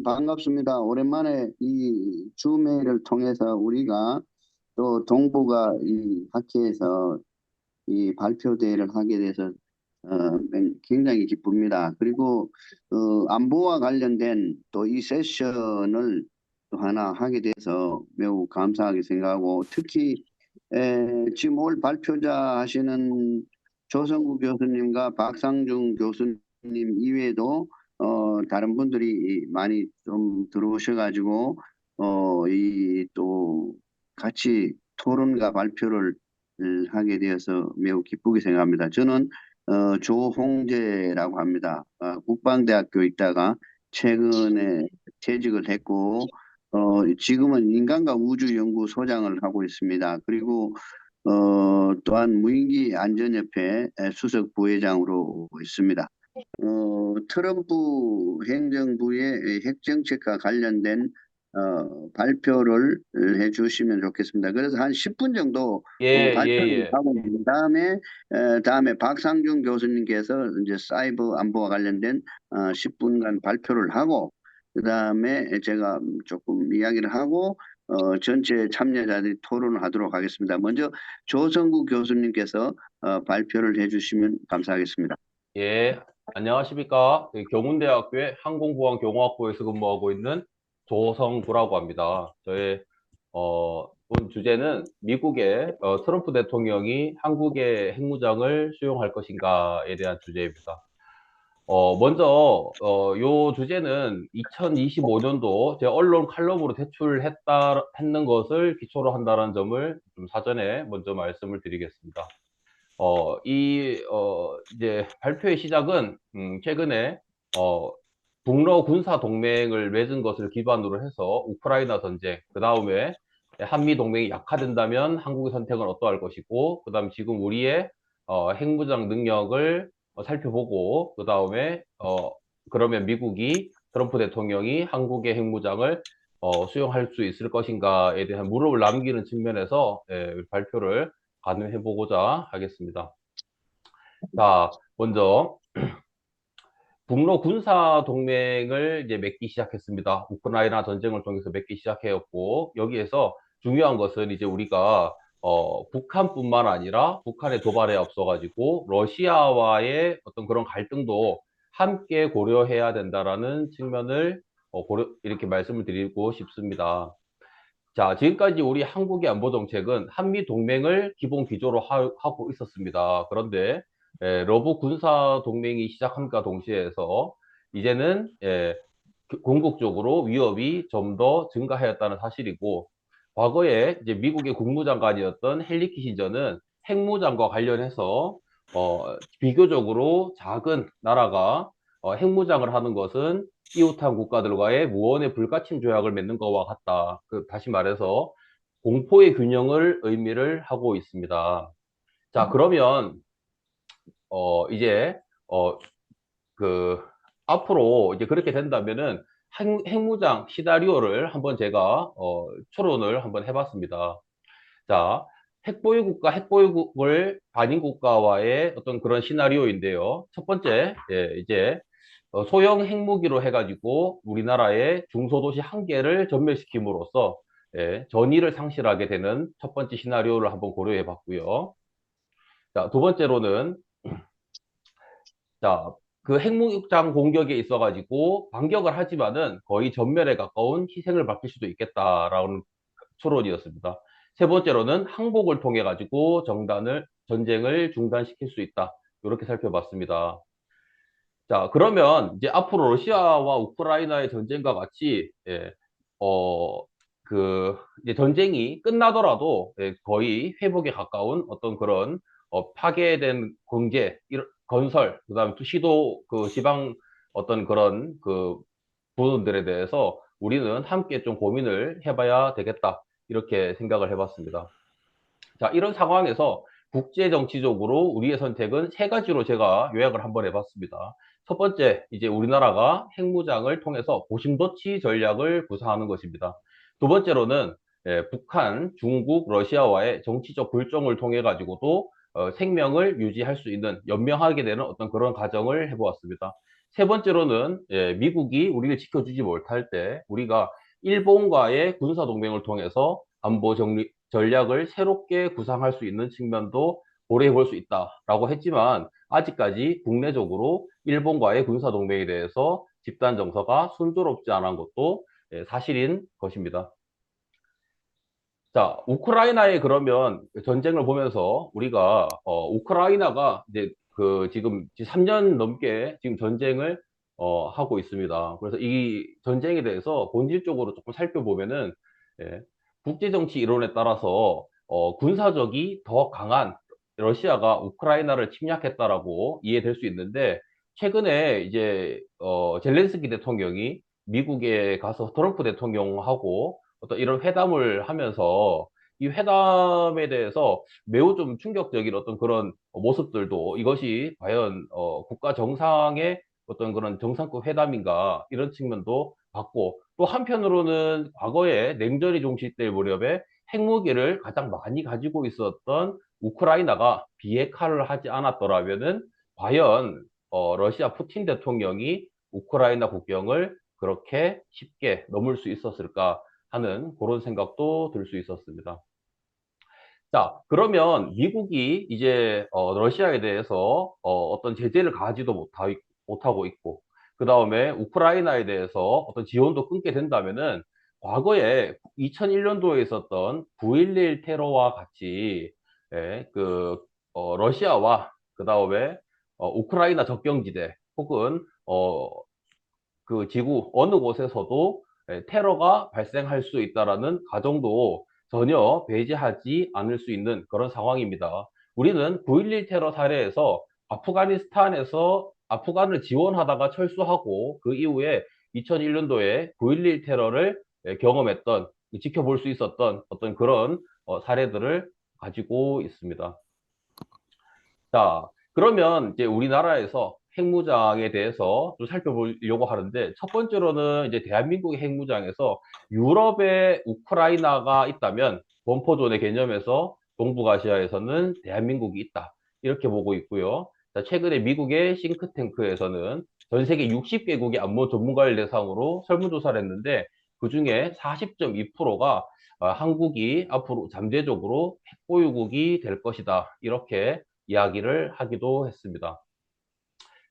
반갑습니다. 오랜만에 이 줌회를 통해서 우리가 또 동부가 이 학회에서 이 발표 대회를 하게 돼서 굉장히 기쁩니다. 그리고 안보와 관련된 또 이 세션을 또 하나 하게 돼서 매우 감사하게 생각하고 특히 지금 올 발표자 하시는 조성구 교수님과 박상중 교수님 이외에도 다른 분들이 많이 좀 들어오셔가지고 이 또 같이 토론과 발표를 하게 되어서 매우 기쁘게 생각합니다. 저는 조홍재라고 합니다. 국방대학교에 있다가 최근에 퇴직을 했고 지금은 인간과 우주연구소장을 하고 있습니다. 그리고 또한 무인기 안전협회 수석 부회장으로 있습니다. 트럼프 행정부의 핵정책과 관련된 발표를 해 주시면 좋겠습니다. 그래서 한 10분 정도 예, 예, 발표를 예. 하고 다음에 박상준 교수님께서 이제 사이버 안보와 관련된 10분간 발표를 하고 그다음에 제가 조금 이야기를 하고 전체 참여자들이 토론을 하도록 하겠습니다. 먼저 조성구 교수님께서 발표를 해주시면 감사하겠습니다. 예. 안녕하십니까. 그 경운대학교의 항공보안경호학부에서 근무하고 있는 조성구라고 합니다. 저의, 본 주제는 미국의 트럼프 대통령이 한국의 핵무장을 수용할 것인가에 대한 주제입니다. 요 주제는 2025년도 제 언론 칼럼으로 했는 것을 기초로 한다는 점을 좀 사전에 먼저 말씀을 드리겠습니다. 이제 발표의 시작은, 최근에, 북러 군사 동맹을 맺은 것을 기반으로 해서 우크라이나 전쟁, 그 다음에 한미 동맹이 약화된다면 한국의 선택은 어떠할 것이고, 그 다음 지금 우리의, 핵무장 능력을 살펴보고, 그 다음에, 그러면 미국이, 트럼프 대통령이 한국의 핵무장을 수용할 수 있을 것인가에 대한 물음을 남기는 측면에서 발표를 가능해 보고자 하겠습니다. 자, 먼저 북러 군사 동맹을 이제 맺기 시작했습니다. 우크라이나 전쟁을 통해서 맺기 시작했고 여기에서 중요한 것은 이제 우리가 북한뿐만 아니라 북한의 도발에 앞서가지고 러시아와의 어떤 그런 갈등도 함께 고려해야 된다라는 측면을 이렇게 말씀을 드리고 싶습니다. 자, 지금까지 우리 한국의 안보 정책은 한미 동맹을 기본 기조로 하고 있었습니다. 그런데 러브 군사 동맹이 시작함과 동시에서 이제는 궁극적으로 위협이 좀 더 증가하였다는 사실이고 과거에 이제 미국의 국무장관이었던 헨리 키신저는 핵무장과 관련해서 비교적으로 작은 나라가 핵무장을 하는 것은 이웃한 국가들과의 무언의 불가침 조약을 맺는 것과 같다. 다시 말해서 공포의 균형을 의미를 하고 있습니다. 자, 그러면 이제 어, 그 앞으로 이제 그렇게 된다면은 핵무장 시나리오를 한번 제가 추론을 한번 해봤습니다. 자, 핵보유국을 반인 국가와의 어떤 그런 시나리오인데요. 첫 번째, 이제 소형 핵무기로 해가지고 우리나라의 중소도시 한 개를 전멸시킴으로써 전의를 상실하게 되는 첫 번째 시나리오를 한번 고려해 봤고요. 자, 두 번째로는 자, 그 핵무장 공격에 있어가지고 반격을 하지만은 거의 전멸에 가까운 희생을 받을 수도 있겠다라는 추론이었습니다. 세 번째로는 항복을 통해 가지고 전쟁을 중단시킬 수 있다. 이렇게 살펴봤습니다. 자, 그러면 이제 앞으로 러시아와 우크라이나의 전쟁과 같이 어, 이제 전쟁이 끝나더라도 거의 회복에 가까운 어떤 그런 파괴된 경제, 건설, 그다음에 또 시도 지방 어떤 그런 부분들에 대해서 우리는 함께 좀 고민을 해봐야 되겠다. 이렇게 생각을 해봤습니다. 자, 이런 상황에서 국제 정치적으로 우리의 선택은 세 가지로 제가 요약을 한번 해봤습니다. 첫 번째, 이제 우리나라가 핵무장을 통해서 고심도치 전략을 구사하는 것입니다. 두 번째로는 북한, 중국, 러시아와의 정치적 불정을 통해 가지고도 생명을 유지할 수 있는 연명하게 되는 어떤 그런 과정을 해보았습니다. 세 번째로는 미국이 우리를 지켜주지 못할 때 우리가 일본과의 군사 동맹을 통해서 안보 전략을 새롭게 구상할 수 있는 측면도 고려해 볼 수 있다라고 했지만 아직까지 국내적으로 일본과의 군사 동맹에 대해서 집단 정서가 순조롭지 않은 것도 사실인 것입니다. 자, 우크라이나의 그러면 전쟁을 보면서 우리가 우크라이나가 이제 그 지금 3년 넘게 지금 전쟁을 하고 있습니다. 그래서 이 전쟁에 대해서 본질적으로 조금 살펴보면은 예, 국제정치 이론에 따라서 군사적이 더 강한 러시아가 우크라이나를 침략했다라고 이해될 수 있는데 최근에 이제 젤렌스키 대통령이 미국에 가서 트럼프 대통령하고 어떤 이런 회담을 하면서 이 회담에 대해서 매우 좀 충격적인 어떤 그런 모습들도 이것이 과연 국가 정상의 어떤 그런 정상급 회담인가 이런 측면도 봤고 또 한편으로는 과거에 냉전이 종식될 무렵에 핵무기를 가장 많이 가지고 있었던 우크라이나가 비핵화를 하지 않았더라면은 과연 러시아 푸틴 대통령이 우크라이나 국경을 그렇게 쉽게 넘을 수 있었을까 하는 그런 생각도 들 수 있었습니다. 자, 그러면 미국이 이제 러시아에 대해서 어떤 제재를 가하지도 못하고 있고, 그 다음에 우크라이나에 대해서 어떤 지원도 끊게 된다면은 과거에 2001년도에 있었던 9.11 테러와 같이 러시아와 그 다음에 우크라이나 접경지대 혹은 그 지구 어느 곳에서도 테러가 발생할 수 있다라는 가정도 전혀 배제하지 않을 수 있는 그런 상황입니다. 우리는 9.11 테러 사례에서 아프가니스탄에서 아프간을 지원하다가 철수하고 그 이후에 2001년도에 9.11 테러를 경험했던, 지켜볼 수 있었던 어떤 그런 사례들을 가지고 있습니다. 자, 그러면 이제 우리나라에서 핵무장에 대해서 좀 살펴보려고 하는데, 첫 번째로는 이제 대한민국의 핵무장에서 유럽에 우크라이나가 있다면, 원포존의 개념에서 동북아시아에서는 대한민국이 있다. 이렇게 보고 있고요. 자, 최근에 미국의 싱크탱크에서는 전 세계 60개국의 안보 전문가를 대상으로 설문조사를 했는데, 그 중에 40.2%가 한국이 앞으로 잠재적으로 핵보유국이 될 것이다. 이렇게 이야기를 하기도 했습니다.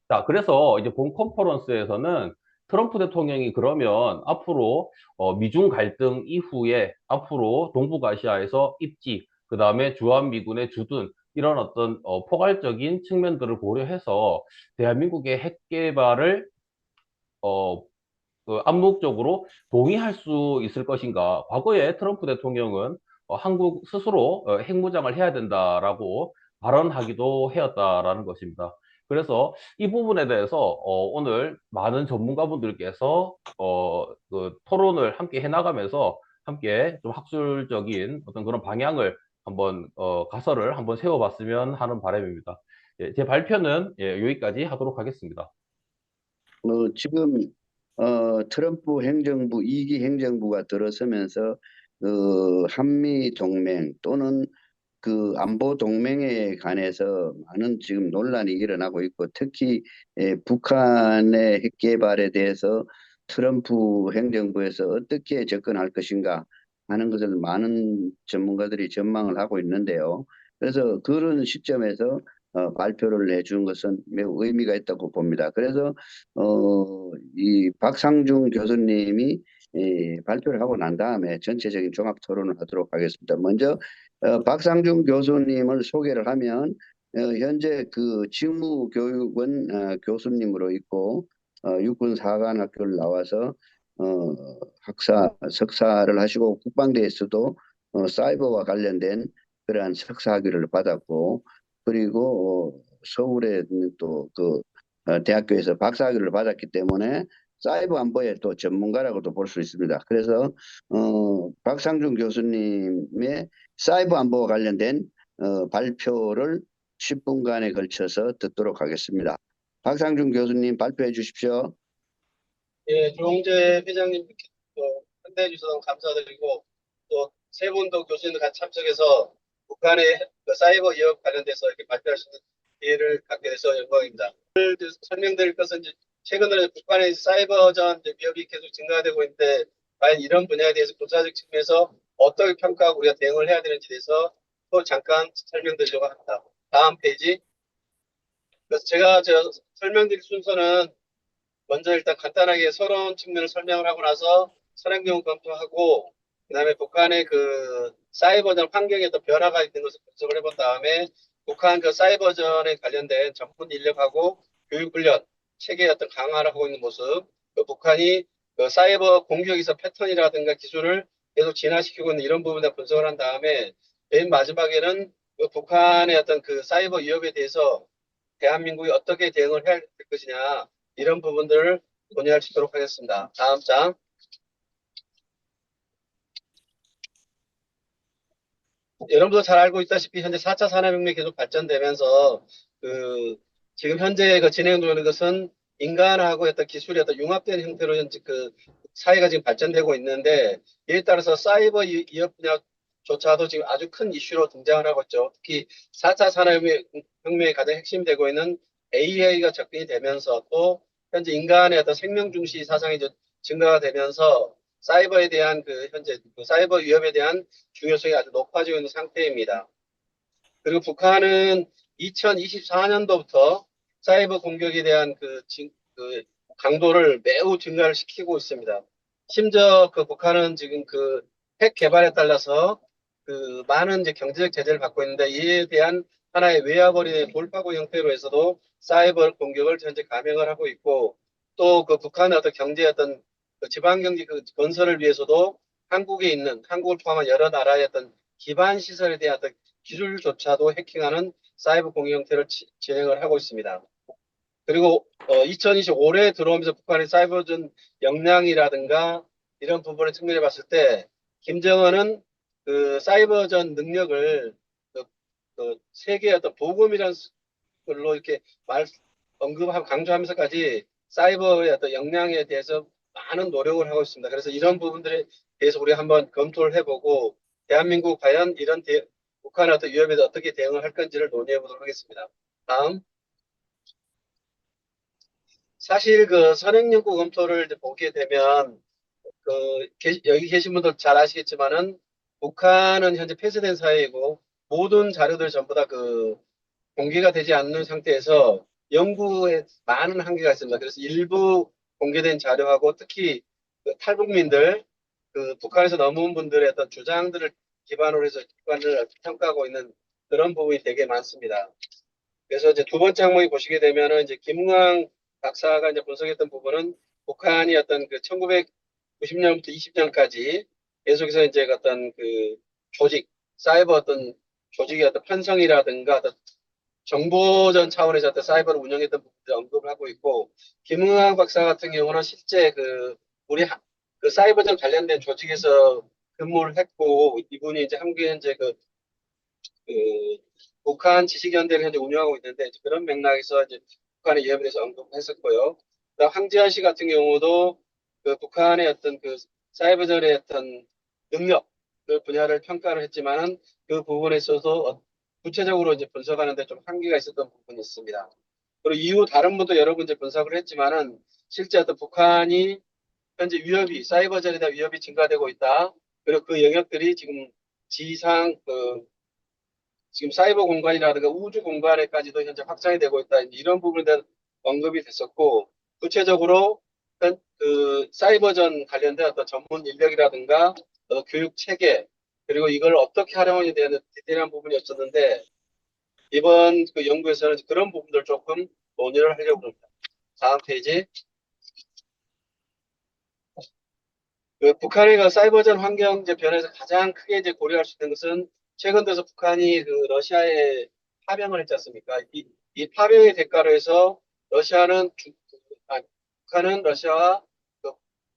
자, 그래서 이제 본 컨퍼런스에서는 트럼프 대통령이 그러면 앞으로 미중 갈등 이후에 앞으로 동북아시아에서 입지, 그 다음에 주한미군의 주둔, 이런 어떤 포괄적인 측면들을 고려해서 대한민국의 핵 개발을 어, 암묵적으로 동의할 수 있을 것인가. 과거에 트럼프 대통령은 한국 스스로 핵무장을 해야 된다라고 발언하기도 해왔다라는 것입니다. 그래서 이 부분에 대해서 오늘 많은 전문가분들께서 그 토론을 함께 해나가면서 함께 좀 학술적인 어떤 그런 방향을 한번 가설을 한번 세워봤으면 하는 바람입니다. 예, 제 발표는 여기까지 하도록 하겠습니다. 지금 트럼프 행정부 2기 행정부가 들어서면서 한미 동맹 또는 그 안보 동맹에 관해서 많은 지금 논란이 일어나고 있고 특히 북한의 핵 개발에 대해서 트럼프 행정부에서 어떻게 접근할 것인가 하는 것을 많은 전문가들이 전망을 하고 있는데요. 그래서 그런 시점에서 발표를 해준 것은 매우 의미가 있다고 봅니다. 그래서 이 박상중 교수님이 발표를 하고 난 다음에 전체적인 종합 토론을 하도록 하겠습니다. 먼저 박상중 교수님을 소개를 하면 현재 그 직무교육원 교수님으로 있고 육군사관학교를 나와서 석사를 하시고 국방대에서도 사이버와 관련된 그러한 석사학위를 받았고 그리고 서울에 또 그 대학교에서 박사학위를 받았기 때문에 사이버 안보의 또 전문가라고도 볼 수 있습니다. 그래서 박상중 교수님의 사이버 안보와 관련된 발표를 10분간에 걸쳐서 듣도록 하겠습니다. 박상중 교수님 발표해 주십시오. 예, 조홍재 회장님께 환대해 주셔서 감사드리고 또 세 분도 교수님들 같이 참석해서 북한의 그 사이버 위협 관련돼서 이렇게 발표할 수 있는 기회를 갖게 돼서 영광입니다. 오늘 설명드릴 것은 이제 최근에 북한의 사이버전 이제 위협이 계속 증가되고 있는데 과연 이런 분야에 대해서 군사적 측면에서 어떻게 평가하고 우리가 대응을 해야 되는지에 대해서 또 잠깐 설명드리려고 합니다. 다음 페이지. 그래서 제가 설명드릴 순서는 먼저 일단 간단하게 서론 측면을 설명을 하고 나서 선행용 검토하고 그다음에 북한의 그 사이버전 환경에 어떤 변화가 있는 것을 분석을 해본 다음에 북한 그 사이버전에 관련된 전문 인력하고 교육훈련 체계의 어떤 강화를 하고 있는 모습, 그 북한이 그 사이버 공격에서 패턴이라든가 기술을 계속 진화시키고 있는 이런 부분에 분석을 한 다음에 맨 마지막에는 그 북한의 어떤 그 사이버 위협에 대해서 대한민국이 어떻게 대응을 해야 될 것이냐 이런 부분들을 논의할 수 있도록 하겠습니다. 다음 장. 여러분도 잘 알고 있다시피 현재 4차 산업혁명이 계속 발전되면서 그 지금 현재 그 진행되는 것은 인간하고 어떤 기술이 어떤 융합된 형태로 현재 그 사회가 지금 발전되고 있는데 이에 따라서 사이버 위협 분야조차도 지금 아주 큰 이슈로 등장을 하고 있죠. 특히 4차 산업혁명의 가장 핵심이 되고 있는 AI가 접근이 되면서 또 현재 인간의 어떤 생명 중시 사상이 이제 증가가 되면서 사이버에 대한 그 현재 그 사이버 위협에 대한 중요성이 아주 높아지고 있는 상태입니다. 그리고 북한은 2024년도부터 사이버 공격에 대한 그 강도를 매우 증가를 시키고 있습니다. 심지어 그 북한은 지금 그 핵 개발에 따라서 그 많은 이제 경제적 제재를 받고 있는데 이에 대한 하나의 외화벌이의 돌파구 형태로 해서도 사이버 공격을 현재 감행을 하고 있고 또 그 북한의 어떤 경제 어떤 그 지방 경제 그 건설을 위해서도 한국에 있는 한국을 포함한 여러 나라의 어떤 기반 시설에 대한 어떤 기술조차도 해킹하는 사이버 공격 형태를 진행을 하고 있습니다. 그리고 2020 올해 들어오면서 북한의 사이버전 역량이라든가 이런 부분을 측면에 봤을 때 김정은은 그 사이버전 능력을 그 세계의 어떤 보금이라는 걸로 이렇게 언급하고 강조하면서까지 사이버의 어떤 역량에 대해서 많은 노력을 하고 있습니다. 그래서 이런 부분들에 대해서 우리 한번 검토를 해보고 대한민국 과연 이런 북한의 어떤 위협에 어떻게 대응을 할 건지를 논의해 보도록 하겠습니다. 다음. 사실 그 선행연구 검토를 이제 보게 되면 여기 계신 분들 잘 아시겠지만은 북한은 현재 폐쇄된 사회이고 모든 자료들 전부 다 공개가 되지 않는 상태에서 연구에 많은 한계가 있습니다. 그래서 일부 공개된 자료하고 특히 그 탈북민들 북한에서 넘어온 분들의 어떤 주장들을 기반으로 해서 객관을 평가하고 있는 그런 부분이 되게 많습니다. 그래서 이제 두 번째 항목에 보시게 되면은 이제 김웅왕 박사가 이제 분석했던 부분은 북한이 어떤 그 1990년부터 20년까지 계속해서 이제 어떤 그 조직, 사이버 어떤 조직의 어떤 편성이라든가 어떤 정보전 차원에서 어떤 사이버를 운영했던 부분들 언급을 하고 있고 김웅왕 박사 같은 경우는 실제 우리 그 사이버전 관련된 조직에서 근무를 했고 이분이 이제 한국에 이제 그 북한 지식연대를 현재 운영하고 있는데 그런 맥락에서 이제 북한의 위협에 대해서 언급했었고요. 그다음 황지한 씨 같은 경우도 그 북한의 어떤 그 사이버전의 어떤 능력 그 분야를 평가를 했지만은 그 부분에 있어서 구체적으로 이제 분석하는데 좀 한계가 있었던 부분이 있습니다. 그리고 이후 다른 분도 여러 분 이제 분석을 했지만은 실제 어떤 북한이 현재 위협이 사이버전에 대한 위협이 증가되고 있다. 그리고 그 영역들이 지금 지상 지금 사이버 공간이라든가 우주 공간에까지도 현재 확장이 되고 있다. 이런 부분에 대한 언급이 됐었고, 구체적으로 사이버전 관련된 어떤 전문 인력이라든가 교육 체계, 그리고 이걸 어떻게 활용하냐에 대한 디테일한 부분이 없었는데, 이번 그 연구에서는 그런 부분들 조금 논의를 하려고 합니다. 다음 페이지. 북한의 사이버전 환경 이제 변화에서 가장 크게 이제 고려할 수 있는 것은 최근 들어서 북한이 러시아에 파병을 했지 않습니까? 이 파병의 대가로 해서 러시아는 북한은 러시아와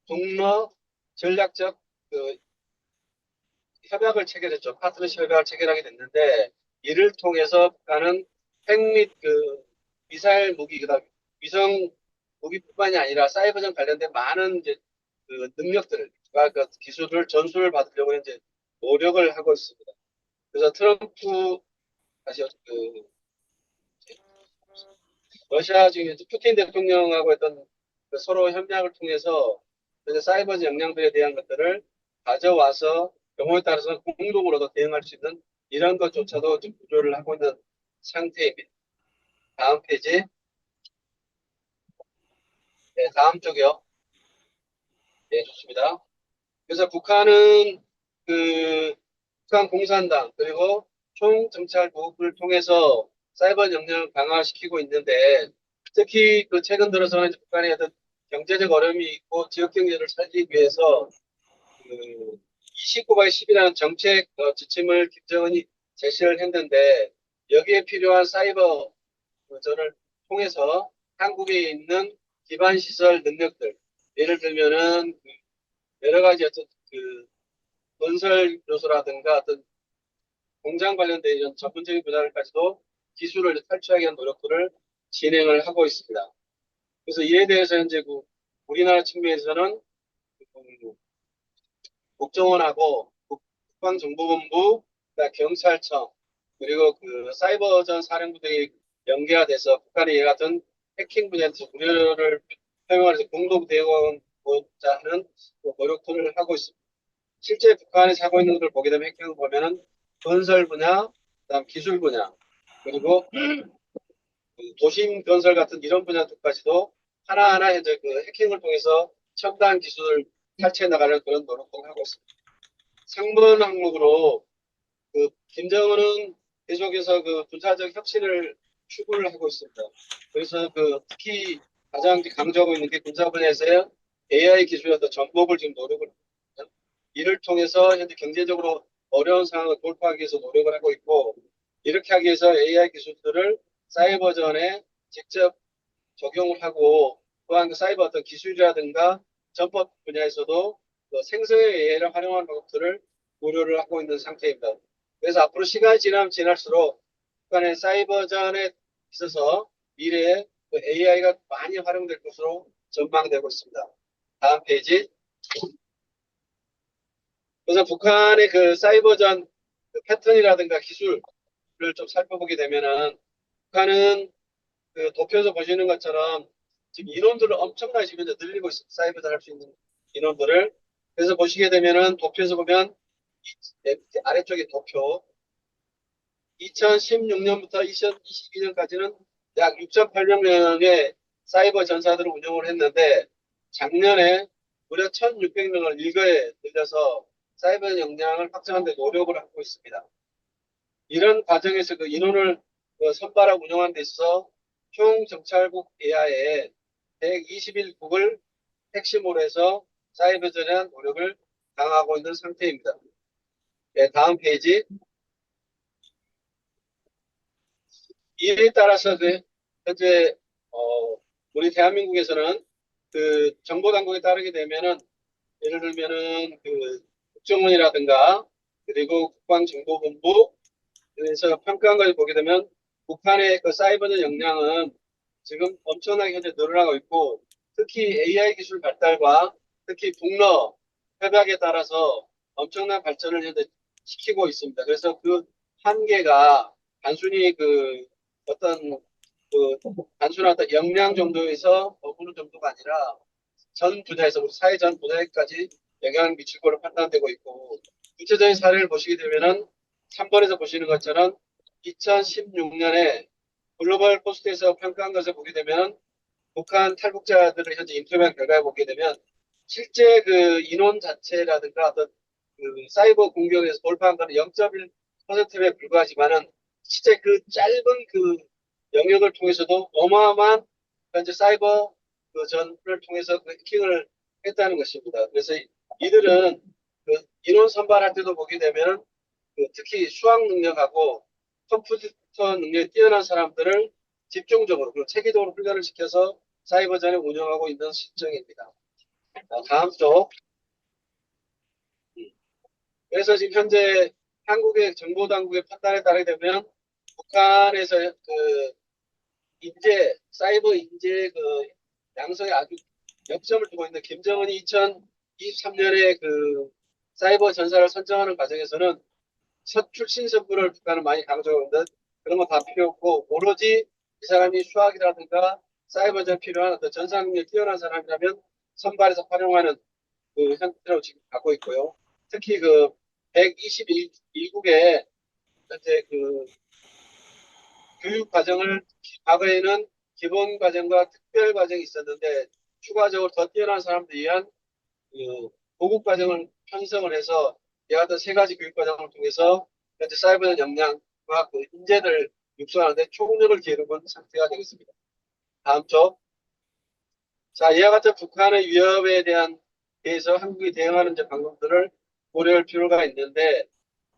북러 전략적 협약을 체결했죠. 파트너십 협약을 체결하게 됐는데 이를 통해서 북한은 핵 및 미사일 무기 그다음 위성 무기뿐만이 아니라 사이버전 관련된 많은 이제 능력들과 기술을 전수를 받으려고 이제 노력을 하고 있습니다. 그래서 트럼프 다시 러시아 지금 푸틴 대통령하고 했던 그 서로 협력을 통해서 이제 사이버 역량들에 대한 것들을 가져와서 경우에 따라서 공동으로도 대응할 수 있는 이런 것조차도 지금 구조를 하고 있는 상태입니다. 다음 페이지. 네, 다음 쪽이요. 네, 좋습니다. 그래서 북한은 그 북한 공산당 그리고 총정찰국을 통해서 사이버 역량을 강화시키고 있는데 특히 그 최근 들어서는 이제 북한의 어떤 경제적 어려움이 있고 지역 경제를 살리기 위해서 그 29x10이라는 정책 지침을 김정은이 제시를 했는데 여기에 필요한 사이버 전을 통해서 한국에 있는 기반 시설 능력들 예를 들면은 여러 가지 어떤 그 건설 요소라든가 어떤 공장 관련된 이런 전문적인 분야까지도 기술을 탈취하기 위한 노력들을 진행을 하고 있습니다. 그래서 이에 대해서 현재 그 우리나라 측면에서는 그 국정원하고 국방정보본부, 그다음에 경찰청 그리고 그 사이버전 사령부 등이 연계가 돼서 북한의 이와 같은 해킹 분야에서 우려를 표명하면서 공동 대응하고자 하는 그 노력들을 하고 있습니다. 실제 북한에서 하고 있는 것을 보게 되면 해킹을 보면은 건설 분야, 그다음 기술 분야, 그리고 그 도심 건설 같은 이런 분야들까지도 하나하나 현재 그 해킹을 통해서 첨단 기술을 탈취해 나가는 그런 노력을 하고 있습니다. 상번 항목으로 그 김정은은 계속해서 그 군사적 혁신을 추구를 하고 있습니다. 그래서 그 특히 가장 강조하고 있는 게 군사 분야에서의 AI 기술의 어떤 전복을 지금 노력을 합니다. 이를 통해서 현재 경제적으로 어려운 상황을 돌파하기 위해서 노력을 하고 있고 이렇게 하기 위해서 AI 기술들을 사이버전에 직접 적용을 하고 또한 그 사이버 어떤 기술이라든가 전법 분야에서도 그 생성의 AI를 활용하는 방법들을 고려를 하고 있는 상태입니다. 그래서 앞으로 시간이 지나면 지날수록 북한의 사이버전에 있어서 미래에 그 AI가 많이 활용될 것으로 전망되고 있습니다. 다음 페이지. 그래서 북한의 그 사이버전 그 패턴이라든가 기술을 좀 살펴보게 되면은 북한은 그 도표에서 보시는 것처럼 지금 인원들을 엄청나게 지금 이제 늘리고 있습니다. 사이버전 할 수 있는 인원들을. 그래서 보시게 되면은 도표에서 보면 아래쪽에 도표 2016년부터 2022년까지는 약 6.8만 명의 사이버 전사들을 운영을 했는데 작년에 무려 1,600명을 일거에 늘려서 사이버 역량을 확장하는 데 노력을 하고 있습니다. 이런 과정에서 그 인원을 선발하고 운영하는 데 있어서 총정찰국 AI에 121국을 핵심으로 해서 사이버전에 대한 노력을 강화하고 있는 상태입니다. 네, 다음 페이지. 이에 따라서 그 현재 우리 대한민국에서는 그 정보 당국에 따르게 되면은 예를 들면은 그 국정원이라든가 그리고 국방정보본부 에서 평가한 것을 보게 되면 북한의 그 사이버전 역량은 지금 엄청나게 현재 늘어나고 있고 특히 AI 기술 발달과 특히 북러 협약에 따라서 엄청난 발전을 현재 시키고 있습니다. 그래서 그 한계가 단순히 그 어떤 그 단순한 어떤 역량 정도에서 머무는 정도가 아니라 전 분야에서 우리 사회 전 분야까지 영향을 미칠 거로 판단되고 있고 구체적인 사례를 보시게 되면은 3번에서 보시는 것처럼 2016년에 글로벌 포스트에서 평가한 것을 보게 되면 북한 탈북자들을 현재 인터뷰한 결과에 보게 되면 실제 그 인원 자체라든가 어떤 그 사이버 공격에서 돌파한 거는 0.1%에 불과하지만은 실제 그 짧은 그 영역을 통해서도 어마어마한 현재 사이버 그 전을 통해서 그 해킹을 했다는 것입니다. 그래서 이들은 그 인원 선발할 때도 보게 되면 그 특히 수학 능력하고 컴퓨터 능력이 뛰어난 사람들을 집중적으로 그리고 체계적으로 훈련을 시켜서 사이버전에 운영하고 있는 실정입니다. 다음 쪽. 그래서 지금 현재 한국의 정보 당국의 판단에 따르게 되면 북한에서 그 인재 사이버 인재 그 양성에 아주 역점을 두고 있는 김정은이 2023년에 그 사이버 전사를 선정하는 과정에서는 출신 선분을 북한은 많이 강조하는데 그런 거 다 필요 없고 오로지 이 사람이 수학이라든가 사이버전 필요한 어떤 전산 능력이 뛰어난 사람이라면 선발해서 활용하는 그 형태로 지금 가고 있고요. 특히 그 121국의 현재 그 교육 과정을 과거에는 기본 과정과 특별 과정이 있었는데 추가적으로 더 뛰어난 사람들을 위한 그 고급 과정을 편성을 해서 이와 같은 세 가지 교육 과정을 통해서 현재 사이버 역량과 그 인재를 육성하는데 총력을 기울이고 있는 상태가 되겠습니다. 다음 쪽. 자, 이와 같은 북한의 위협에 대해서 한국이 대응하는 이제 방법들을 고려할 필요가 있는데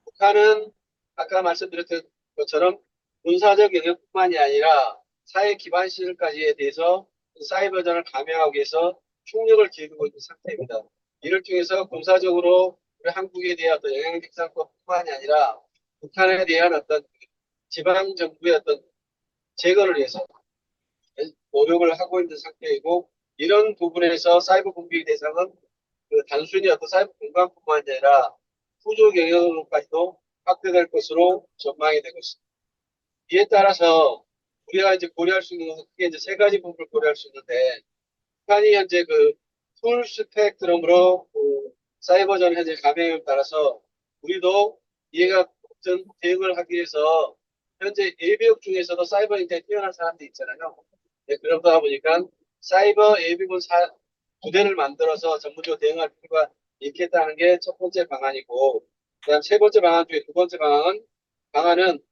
북한은 아까 말씀드렸던 것처럼 군사적 영역뿐만이 아니라 사회 기반 시설까지에 대해서 사이버전을 감행하기 위해서 총력을 기울이고 있는 상태입니다. 이를 통해서 군사적으로 우리 한국에 대한 어떤 영향력 행사뿐만이 아니라 북한에 대한 어떤 지방 정부의 어떤 제거를 위해서 노력을 하고 있는 상태이고 이런 부분에서 사이버 공격의 대상은 그 단순히 어떤 사이버 공간뿐만 아니라 후속 영역으로까지도 확대될 것으로 전망이 되고 있습니다. 이에 따라서 우리가 이제 고려할 수 있는 것은 크게 이제 세 가지 부분을 고려할 수 있는데 북한이 현재 그 풀 스펙트럼으로 그 사이버전 현재 감행에 따라서 우리도 이해가 어떤 대응을 하기 위해서 현재 예비역 중에서도 사이버 인터넷 뛰어난 사람들이 있잖아요. 네, 그러다 보니까 사이버 예비군 부대를 만들어서 전문적으로 대응할 필요가 있겠다는 게 첫 번째 방안이고, 그다음 세 번째 방안 중에 두 번째 방안은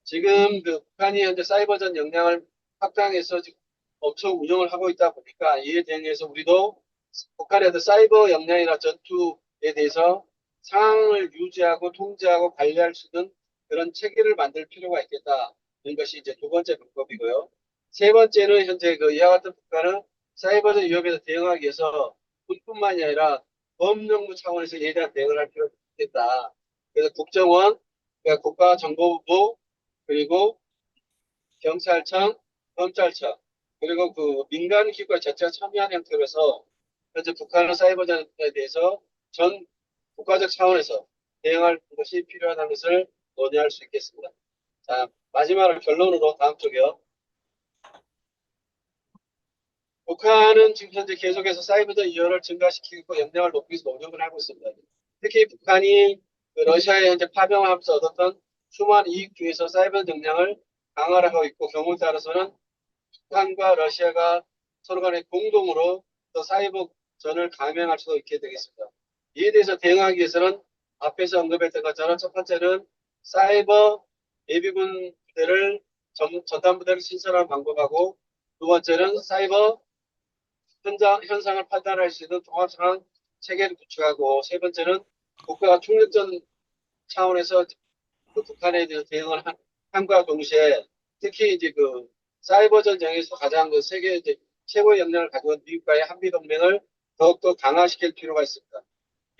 지금 그 북한이 현재 사이버전 역량을 확장해서 지금 엄청 운영을 하고 있다 보니까 이에 대응해서 우리도 북한의 어떤 사이버 역량이나 전투에 대해서 상황을 유지하고 통제하고 관리할 수 있는 그런 체계를 만들 필요가 있겠다. 이런 것이 이제 두 번째 방법이고요. 세 번째는 현재 그 이와 같은 북한은 사이버전 위협에서 대응하기 위해서 군뿐만이 아니라 범정부 차원에서 이에 대한 대응을 할 필요가 있겠다. 그래서 국정원, 그러니까 국가정보부, 그리고 경찰청, 검찰청, 그리고 그 민간 기구가 자체가 참여하는 형태로 해서 현재 북한의 사이버전에 대해서 전 국가적 차원에서 대응할 것이 필요하다는 것을 논의할 수 있겠습니다. 자, 마지막으로 결론으로 다음 쪽이요. 북한은 지금 현재 계속해서 사이버전 위협을 증가시키고 역량을 높이기 위해서 노력을 하고 있습니다. 특히 북한이 그 러시아에 현재 파병을 하면서 얻었던 수많은 이익 중에서 사이버 역량을 강화하고 있고 경우에 따라서는 북한과 러시아가 서로 간에 공동으로 또 사이버전을 감행할 수도 있게 되겠습니다. 이에 대해서 대응하기 위해서는 앞에서 언급했던 것처럼 첫 번째는 사이버 예비군 부대를 전담 부대를 신설하는 방법하고 두 번째는 사이버 현상을 판단할 수 있는 종합상황 체계를 구축하고 세 번째는 국가가 총력전 차원에서 그 북한에 대해서 대응을 함과 동시에 특히 이제 그 사이버 전쟁에서 가장 그 세계 이제 최고의 역량을 가지고 있는 미국과의 한미 동맹을 더욱더 강화시킬 필요가 있습니다.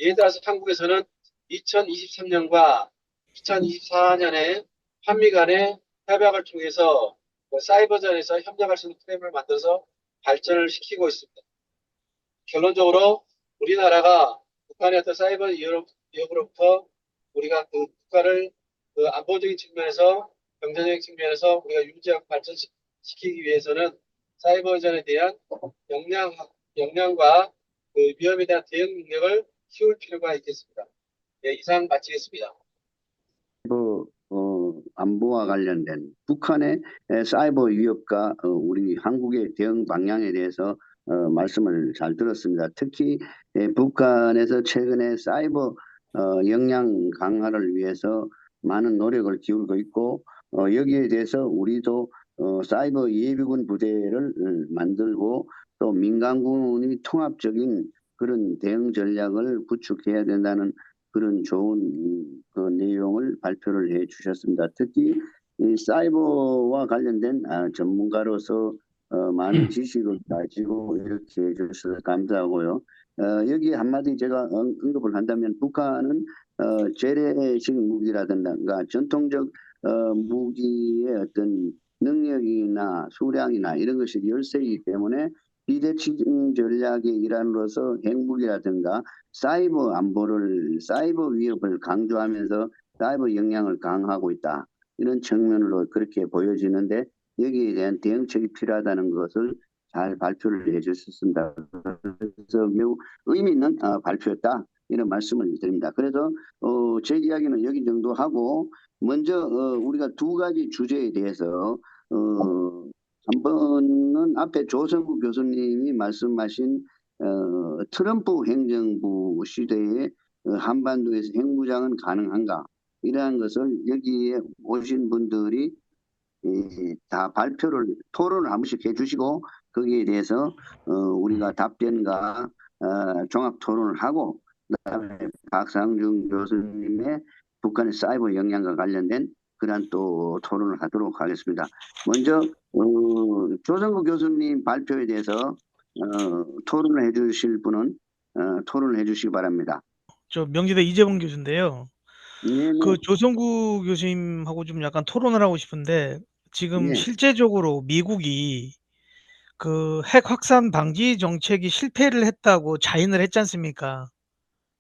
이에 따라서 한국에서는 2023년과 2024년에 한미 간의 협약을 통해서 그 사이버전에서 협력할 수 있는 프레임을 만들어서 발전을 시키고 있습니다. 결론적으로 우리나라가 북한의 어떤 사이버 위협으로부터 우리가 그 국가를 그 안보적인 측면에서 경제적인 측면에서 우리가 유지하고 발전시키기 위해서는 사이버전에 대한 역량과 그 위협에 대한 대응 능력을 키울 필요가 있겠습니다. 네, 이상 마치겠습니다. 안보와 관련된 북한의 사이버 위협과 우리 한국의 대응 방향에 대해서 말씀을 잘 들었습니다. 특히 북한에서 최근에 사이버 역량 강화를 위해서 많은 노력을 기울이고 있고 여기에 대해서 우리도 사이버 예비군 부대를 만들고 또 민간군이 통합적인 그런 대응 전략을 구축해야 된다는 그런 좋은 그 내용을 발표를 해 주셨습니다. 특히 이 사이버와 관련된 전문가로서 많은 지식을 가지고 이렇게 해 주셔서 감사하고요. 여기 한마디 제가 언급을 한다면 북한은 재래식 무기라든가 전통적 무기의 어떤 능력이나 수량이나 이런 것이 열세이기 때문에 비대칭 전략의 일환으로서 핵무기라든가 사이버 안보를, 사이버 위협을 강조하면서 사이버 역량을 강화하고 있다. 이런 측면으로 그렇게 보여지는데 여기에 대한 대응책이 필요하다는 것을 잘 발표를 해주셨습니다. 그래서 매우 의미 있는 발표였다. 이런 말씀을 드립니다. 그래서 제 이야기는 여기 정도 하고 먼저 우리가 두 가지 주제에 대해서 한 번은 앞에 조성구 교수님이 말씀하신 트럼프 행정부 시대에 한반도에서 핵무장은 가능한가? 이러한 것을 여기에 오신 분들이 다 발표를 토론을 한 번씩 해주시고 거기에 대해서 우리가 답변과 종합 토론을 하고 그다음에 박상중 교수님의 북한의 사이버 역량과 관련된 그러한 또 토론을 하도록 하겠습니다. 먼저 조성구 교수님 발표에 대해서 토론을 해주실 분은 토론을 해주시기 바랍니다. 저 명지대 이재봉 교수인데요. 네네. 그 조성구 교수님하고 좀 약간 토론을 하고 싶은데 지금 예. 실제적으로 미국이 그 핵 확산 방지 정책이 실패를 했다고 자인을 했지 않습니까?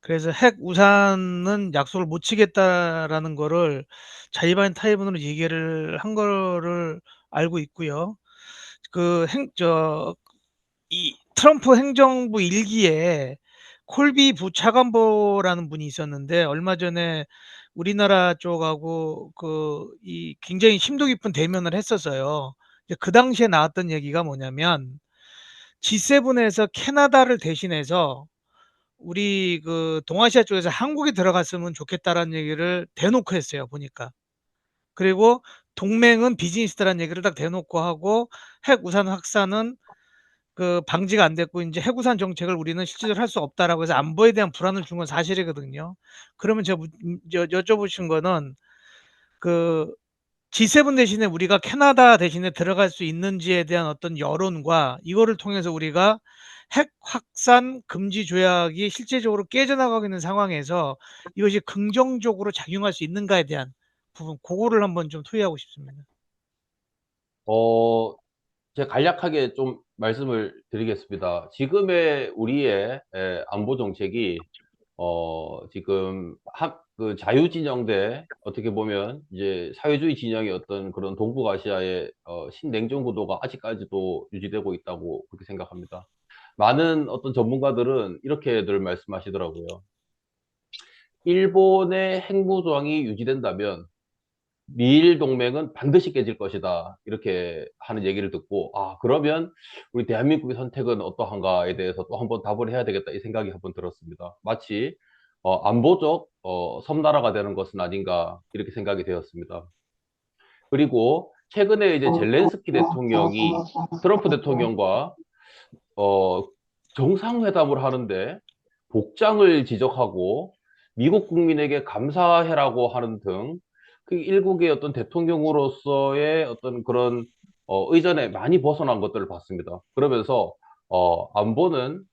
그래서 핵 우산은 약속을 못 지겠다라는 거를 자이반 타이번으로 얘기를 한 거를 알고 있고요. 이 트럼프 행정부 일기에 콜비 부차관보라는 분이 있었는데 얼마 전에 우리나라 쪽하고 이 굉장히 심도 깊은 대면을 했었어요. 그 당시에 나왔던 얘기가 뭐냐면 G7에서 캐나다를 대신해서 우리 그 동아시아 쪽에서 한국이 들어갔으면 좋겠다라는 얘기를 대놓고 했어요, 보니까. 그리고 동맹은 비즈니스다라는 얘기를 딱 대놓고 하고 핵 우산 확산은 그 방지가 안 됐고 이제 해구산 정책을 우리는 실질적으로 할 수 없다라고 해서 안보에 대한 불안을 준 건 사실이거든요. 그러면 제가 여쭤보신 거는 그 G7 대신에 우리가 캐나다 대신에 들어갈 수 있는지에 대한 어떤 여론과 이거를 통해서 우리가 핵 확산 금지 조약이 실제적으로 깨져나가고 있는 상황에서 이것이 긍정적으로 작용할 수 있는가에 대한 부분, 그거를 한번 좀 토의하고 싶습니다. 제가 간략하게 좀 말씀을 드리겠습니다. 지금의 우리의 안보 정책이 지금 그 자유진영대 어떻게 보면 이제 사회주의 진영의 어떤 그런 동북아시아의 신냉전 구도가 아직까지도 유지되고 있다고 그렇게 생각합니다. 많은 어떤 전문가들은 이렇게들 말씀하시더라고요. 일본의 핵무장이 유지된다면 미일 동맹은 반드시 깨질 것이다. 이렇게 하는 얘기를 듣고, 그러면 우리 대한민국의 선택은 어떠한가에 대해서 또 한번 답을 해야 되겠다. 이 생각이 한번 들었습니다. 마치, 안보적, 섬나라가 되는 것은 아닌가. 이렇게 생각이 되었습니다. 그리고 최근에 이제 젤렌스키 대통령이 트럼프 대통령과, 정상회담을 하는데 복장을 지적하고 미국 국민에게 감사해라고 하는 등 그 일국의 어떤 대통령으로서의 어떤 그런 의전에 많이 벗어난 것들을 봤습니다. 그러면서 안보는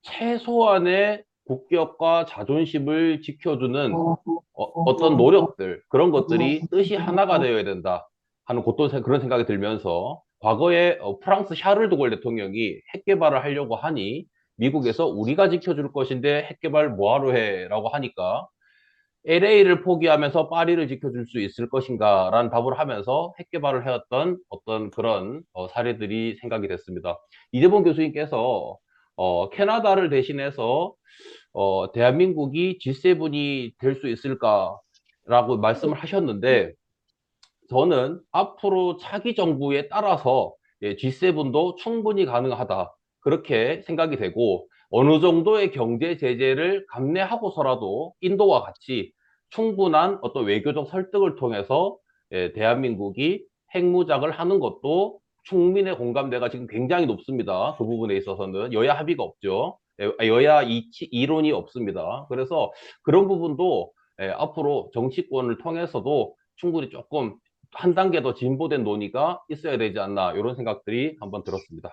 최소한의 국격과 자존심을 지켜주는 어떤 노력들 그런 것들이 뜻이 하나가 되어야 된다 하는 그런 생각이 들면서 과거에 프랑스 샤를 드골 대통령이 핵 개발을 하려고 하니 미국에서 우리가 지켜줄 것인데 핵 개발 뭐하러 해? 라고 하니까 LA를 포기하면서 파리를 지켜줄 수 있을 것인가 라는 답을 하면서 핵 개발을 해왔던 어떤 그런 사례들이 생각이 됐습니다. 이재봉 교수님께서 캐나다를 대신해서 대한민국이 G7이 될 수 있을까라고 말씀을 하셨는데 저는 앞으로 차기 정부에 따라서 G7도 충분히 가능하다. 그렇게 생각이 되고 어느 정도의 경제 제재를 감내하고서라도 인도와 같이 충분한 어떤 외교적 설득을 통해서 대한민국이 핵무장을 하는 것도 국민의 공감대가 지금 굉장히 높습니다. 그 부분에 있어서는 여야 합의가 없죠. 여야 이론이 없습니다. 그래서 그런 부분도 앞으로 정치권을 통해서도 충분히 조금 한 단계 더 진보된 논의가 있어야 되지 않나 이런 생각들이 한번 들었습니다.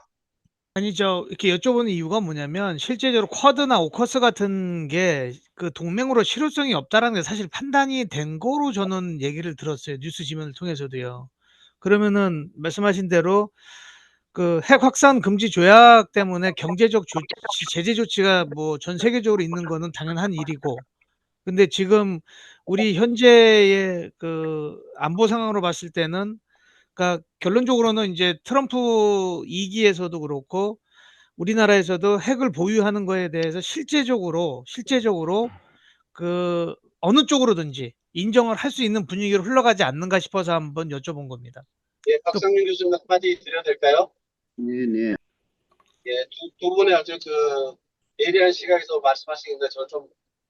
아니 이렇게 여쭤보는 이유가 뭐냐면 실제적으로 쿼드나 오커스 같은 게 그 동맹으로 실효성이 없다라는 게 사실 판단이 된 거로 저는 얘기를 들었어요. 뉴스 지면을 통해서도요. 그러면은 말씀하신 대로 그 핵 확산 금지 조약 때문에 경제적 조치, 제재 조치가 뭐 전 세계적으로 있는 거는 당연한 일이고, 근데 지금 우리 현재의 그 안보 상황으로 봤을 때는 그러니까 결론적으로는 이제 트럼프 2기에서도 그렇고 우리나라에서도 핵을 보유하는 거에 대해서 실제적으로 그 어느 쪽으로든지 인정을 할 수 있는 분위기로 흘러가지 않는가 싶어서 한번 여쭤본 겁니다. 예, 또 박성민 교수님 한마디 드려도 될까요? 네네. 예, 두 분의 아주 예리한 시각에서 말씀하시는데 저는 좀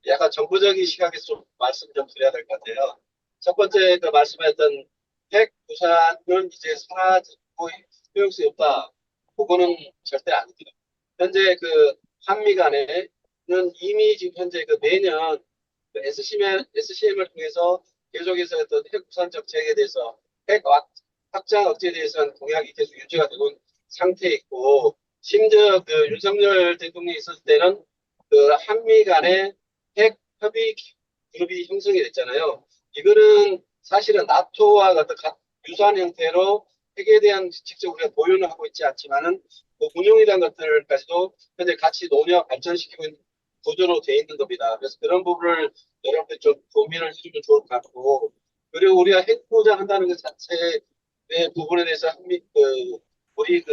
약간 정보적인 시각에서 좀 말씀 좀 드려야 될 것 같아요. 첫 번째 말씀하셨던 핵 부산은 이제 사라지고 소용이 없다. 그거는 절대 아닙니다. 현재 한미 간에는 이미 지금 현재 매년 SCM을 통해서 계속해서 어떤 핵 부산 정책에 대해서 핵 확장 억제에 대해서는 공약이 계속 유지가 되고 있는 상태에 있고, 심지어 윤석열 대통령이 있을 때는 한미 간의 핵 협의 그룹이 형성이 됐잖아요. 이거는 사실은 나토와 같은 유사한 형태로 핵에 대한 직접 우리가 보유는 하고 있지 않지만은 운용이라는 것들까지도 현재 같이 논의와 발전시키고 있는 구조로 되어 있는 겁니다. 그래서 그런 부분을 여러분들 좀 고민을 해주면 좋을 것 같고, 그리고 우리가 핵 보장한다는 것 자체의 부분에 대해서 우리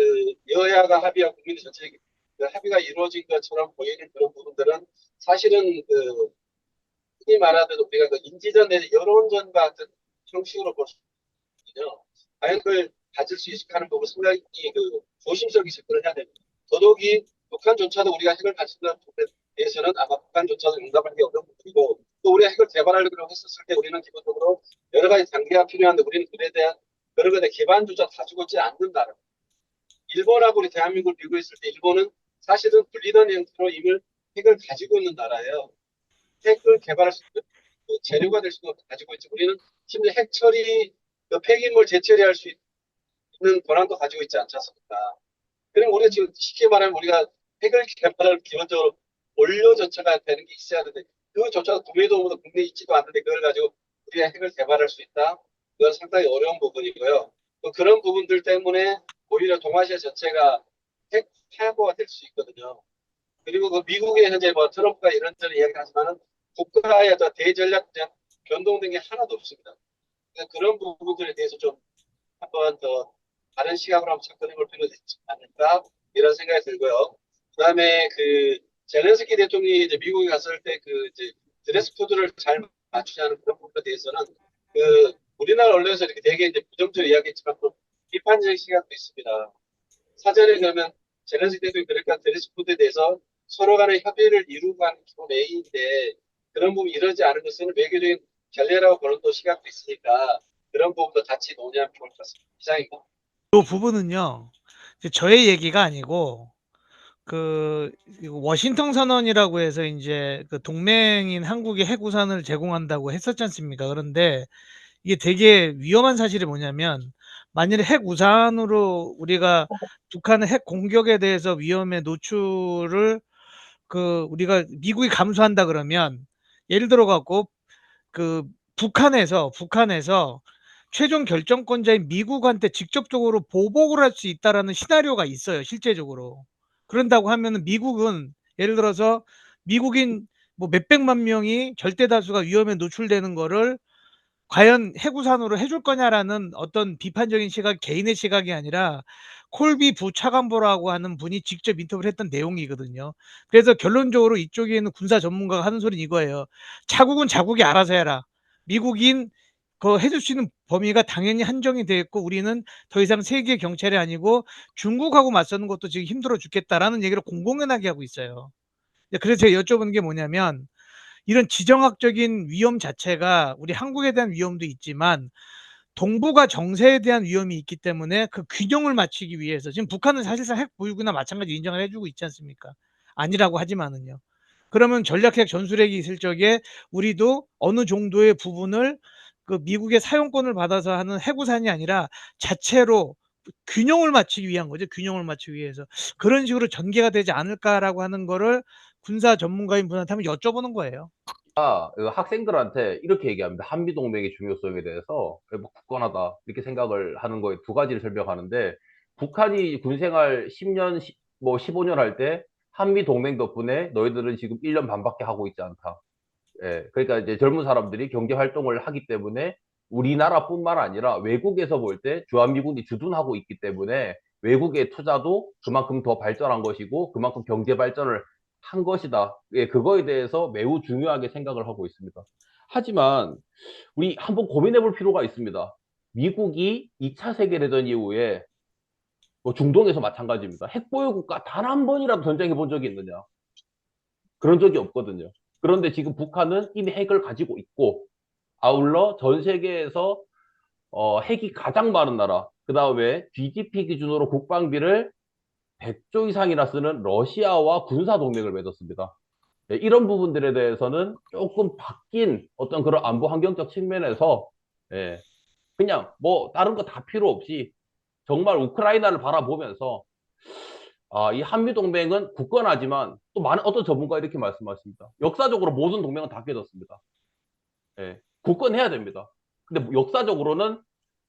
여야가 합의와 국민 전체 합의가 이루어진 것처럼 보이는 그런 부분들은 사실은 흔히 말하듯 우리가 인지전 내지 여론전과 같은 형식으로 볼 수 있거든요. 과연 그걸 가질 수 있을까 하는 부분 상당히 조심스럽게 접근을 해야 됩니다. 더더욱이 북한조차도 우리가 핵을 가진다는 부분에 대해서는 아마 북한조차도 용납하기 어려운 부분이고, 또 우리가 핵을 개발하려고 했었을 때 우리는 기본적으로 여러 가지 단계가 필요한데 우리는 그에 대한 여러 가지 기반조차 가지고 있지 않는 나라. 일본하고 우리 대한민국을 비교했을 때 일본은 사실은 분리된 형태로 이미 핵을 가지고 있는 나라예요. 핵을 개발할 수 있는 재료가 될 수가 가지고 있지. 우리는 심지어 핵 처리, 폐기물 재처리할 수 있는 권한도 가지고 있지 않지 않습니까? 그럼 우리가 지금 쉽게 말하면 우리가 핵을 개발할 기본적으로 원료 자체가 되는 게 있어야 되는데 그것조차도 구매도 국내에 있지도 않는데 그걸 가지고 우리가 핵을 개발할 수 있다? 그건 상당히 어려운 부분이고요. 또 그런 부분들 때문에 오히려 동아시아 전체가 핵 폐허가 될 수 있거든요. 그리고 미국의 현재 트럼프가 이런저런 이야기하지만은 국가의 대전략적 변동된 게 하나도 없습니다. 그런 부분들에 대해서 좀 한번 더 다른 시각으로 한번 접근해 볼 필요가 있지 않을까 이런 생각이 들고요. 그다음에 젤렌스키 대통령이 이제 미국에 갔을 때 이제 드레스 코드를 잘 맞추지 않은 그런 부분에 대해서는 우리나라 언론에서 이렇게 되게 이제 부정적으로 이야기했지만 또 비판적인 시각도 있습니다. 사전에 그러면 젤렌스키 대통령이 그러니까 드레스 코드에 대해서 서로 간의 협의를 이루고 하는 기본 A인데 그런 부분이 이러지 않은 것은 외교적인 결례라고 보는 또 시각도 있으니까 그런 부분도 같이 논의하면 좋을 것 같습니다. 이상입니다. 이 부분은요. 저의 얘기가 아니고 워싱턴 선언이라고 해서 이제 동맹인 한국에 핵 우산을 제공한다고 했었지 않습니까? 그런데 이게 되게 위험한 사실이 뭐냐면 만일에 핵 우산으로 우리가 북한의 핵 공격에 대해서 위험에 노출을 우리가 미국이 감수한다 그러면 예를 들어 갖고 북한에서 최종 결정권자인 미국한테 직접적으로 보복을 할 수 있다라는 시나리오가 있어요, 실제적으로. 그런다고 하면은 미국은 예를 들어서 미국인 뭐 몇백만 명이 절대 다수가 위험에 노출되는 거를 과연 해구산으로 해줄 거냐라는 어떤 비판적인 시각, 개인의 시각이 아니라 콜비 부차관보라고 하는 분이 직접 인터뷰를 했던 내용이거든요. 그래서 결론적으로 이쪽에 있는 군사 전문가가 하는 소리는 이거예요. 자국은 자국이 알아서 해라. 미국인 해줄 수 있는 범위가 당연히 한정이 되어 있고 우리는 더 이상 세계 경찰이 아니고 중국하고 맞서는 것도 지금 힘들어 죽겠다라는 얘기를 공공연하게 하고 있어요. 그래서 제가 여쭤보는 게 뭐냐면 이런 지정학적인 위험 자체가 우리 한국에 대한 위험도 있지만 동북아 정세에 대한 위험이 있기 때문에 그 균형을 맞추기 위해서 지금 북한은 사실상 핵 보유구나 마찬가지로 인정을 해주고 있지 않습니까? 아니라고 하지만은요. 그러면 전략핵 전술핵이 있을 적에 우리도 어느 정도의 부분을 미국의 사용권을 받아서 하는 해구산이 아니라 자체로 균형을 맞추기 위한 거죠. 균형을 맞추기 위해서. 그런 식으로 전개가 되지 않을까라고 하는 거를 군사 전문가인 분한테 한번 여쭤보는 거예요. 학생들한테 이렇게 얘기합니다. 한미 동맹의 중요성에 대해서 뭐 굳건하다 이렇게 생각을 하는 거에 두 가지를 설명하는데 북한이 군생활 10년, 뭐 15년 할 때 한미 동맹 덕분에 너희들은 지금 1년 반밖에 하고 있지 않다. 예, 그러니까 이제 젊은 사람들이 경제 활동을 하기 때문에 우리나라뿐만 아니라 외국에서 볼 때 주한미군이 주둔하고 있기 때문에 외국의 투자도 그만큼 더 발전한 것이고 그만큼 경제 발전을 한 것이다. 예, 그거에 대해서 매우 중요하게 생각을 하고 있습니다. 하지만 우리 한번 고민해 볼 필요가 있습니다. 미국이 2차 세계대전 이후에 뭐 중동에서 마찬가지입니다. 핵보유 국가 단 한 번이라도 전쟁해 본 적이 있느냐? 그런 적이 없거든요. 그런데 지금 북한은 이미 핵을 가지고 있고 아울러 전 세계에서 핵이 가장 많은 나라, 그 다음에 GDP 기준으로 국방비를 100조 이상이나 쓰는 러시아와 군사 동맹을 맺었습니다. 네, 이런 부분들에 대해서는 조금 바뀐 어떤 그런 안보 환경적 측면에서 예, 그냥 뭐 다른 거 다 필요 없이 정말 우크라이나를 바라보면서 이 한미 동맹은 굳건하지만 또 많은 어떤 전문가 이렇게 말씀하십니다. 역사적으로 모든 동맹은 다 깨졌습니다. 예, 굳건해야 됩니다. 근데 역사적으로는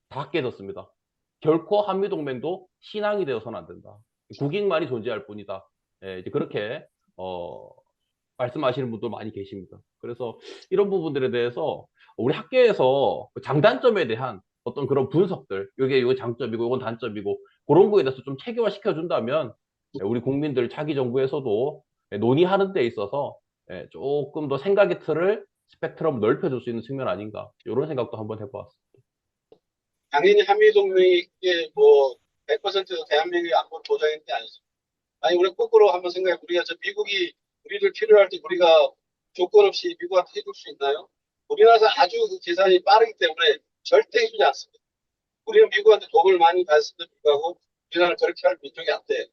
다 깨졌습니다. 결코 한미 동맹도 신앙이 되어서는 안 된다. 국익만이 존재할 뿐이다. 예, 이제 그렇게 말씀하시는 분들 많이 계십니다. 그래서 이런 부분들에 대해서 우리 학계에서 장단점에 대한 어떤 그런 분석들, 이거 장점이고 이건 단점이고 그런 거에 대해서 좀 체계화 시켜준다면 우리 국민들 차기 정부에서도 논의하는 데 있어서 조금 더 생각의 틀을 스펙트럼 넓혀줄 수 있는 측면 아닌가 이런 생각도 한번 해보았습니다. 당연히 한미동맹이 뭐 100% 대한민국의 안보 보장인 게 아니죠. 아니 우리 거꾸로 한번 생각해. 우리가 미국이 우리를 필요할 때 우리가 조건 없이 미국한테 해줄 수 있나요? 우리나라에서 아주 그 계산이 빠르기 때문에 절대 해주지 않습니다. 우리는 미국한테 도움을 많이 받았음에도 불구하고 우리나라는 그렇게 할 민족이 안 돼요.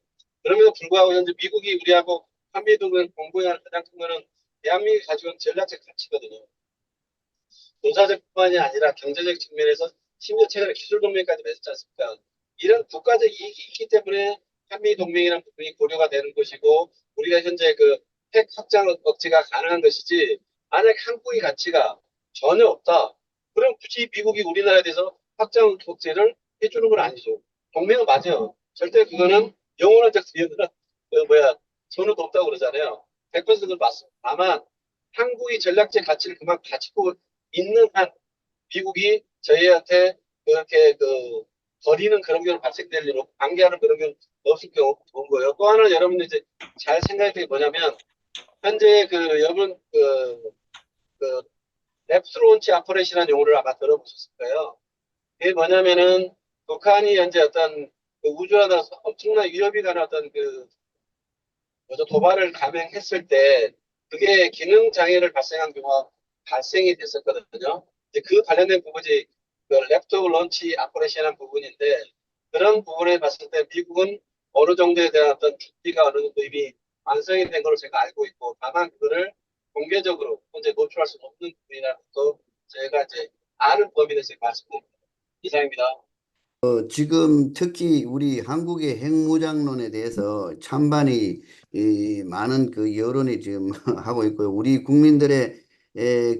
그럼에도 불구하고 현재 미국이 우리하고 한미동맹을 공부해야 할 가장 큰 거는 대한민국이 가지고 있는 전략적 가치거든요. 군사적뿐만이 아니라 경제적 측면에서 심지어 최근에 기술동맹까지 맺었지 않습니까? 이런 국가적 이익이 있기 때문에 한미동맹이라는 부분이 고려가 되는 것이고 우리가 현재 그 핵 확장 억제가 가능한 것이지 만약 한국의 가치가 전혀 없다. 그럼 굳이 미국이 우리나라에 대해서 확장 억제를 해주는 건 아니죠. 동맹은 맞아요. 절대 그거는 영원한 선우도 없다고 그러잖아요. 100% 맞습니다. 다만 한국의 전략적 가치를 그만 가지고 있는 한 미국이 저희한테 그렇게 버리는 그런 경우 발생될 일 없고 관계하는 그런 경우 없을 경우 본 거예요. 또 하나 여러분들 이제 잘 생각할 게 뭐냐면 현재 여러분 랩스 론치 아퍼레이션이라는 용어를 아마 들어보셨을 거예요. 이게 뭐냐면은 북한이 현재 어떤 우주하다 엄청난 위협이 가는 어떤 도발을 감행했을 때 그게 기능 장애를 발생한 경우가 발생이 됐었거든요. 이제 그 관련된 부분이 랩스 론치 아퍼레이션이라는 부분인데 그런 부분에 봤을 때 미국은 어느 정도에 대한 어떤 준비가 어느 정도 이미 완성이 된 걸로 제가 알고 있고 다만 그거를 공개적으로 현재 노출할 수 없는 부분이라는 것도 저희가 이제 아는 범위 내에서 말씀드립니다. 이상입니다. 지금 특히 우리 한국의 핵무장론에 대해서 찬반이 많은 그 여론이 지금 하고 있고요. 우리 국민들의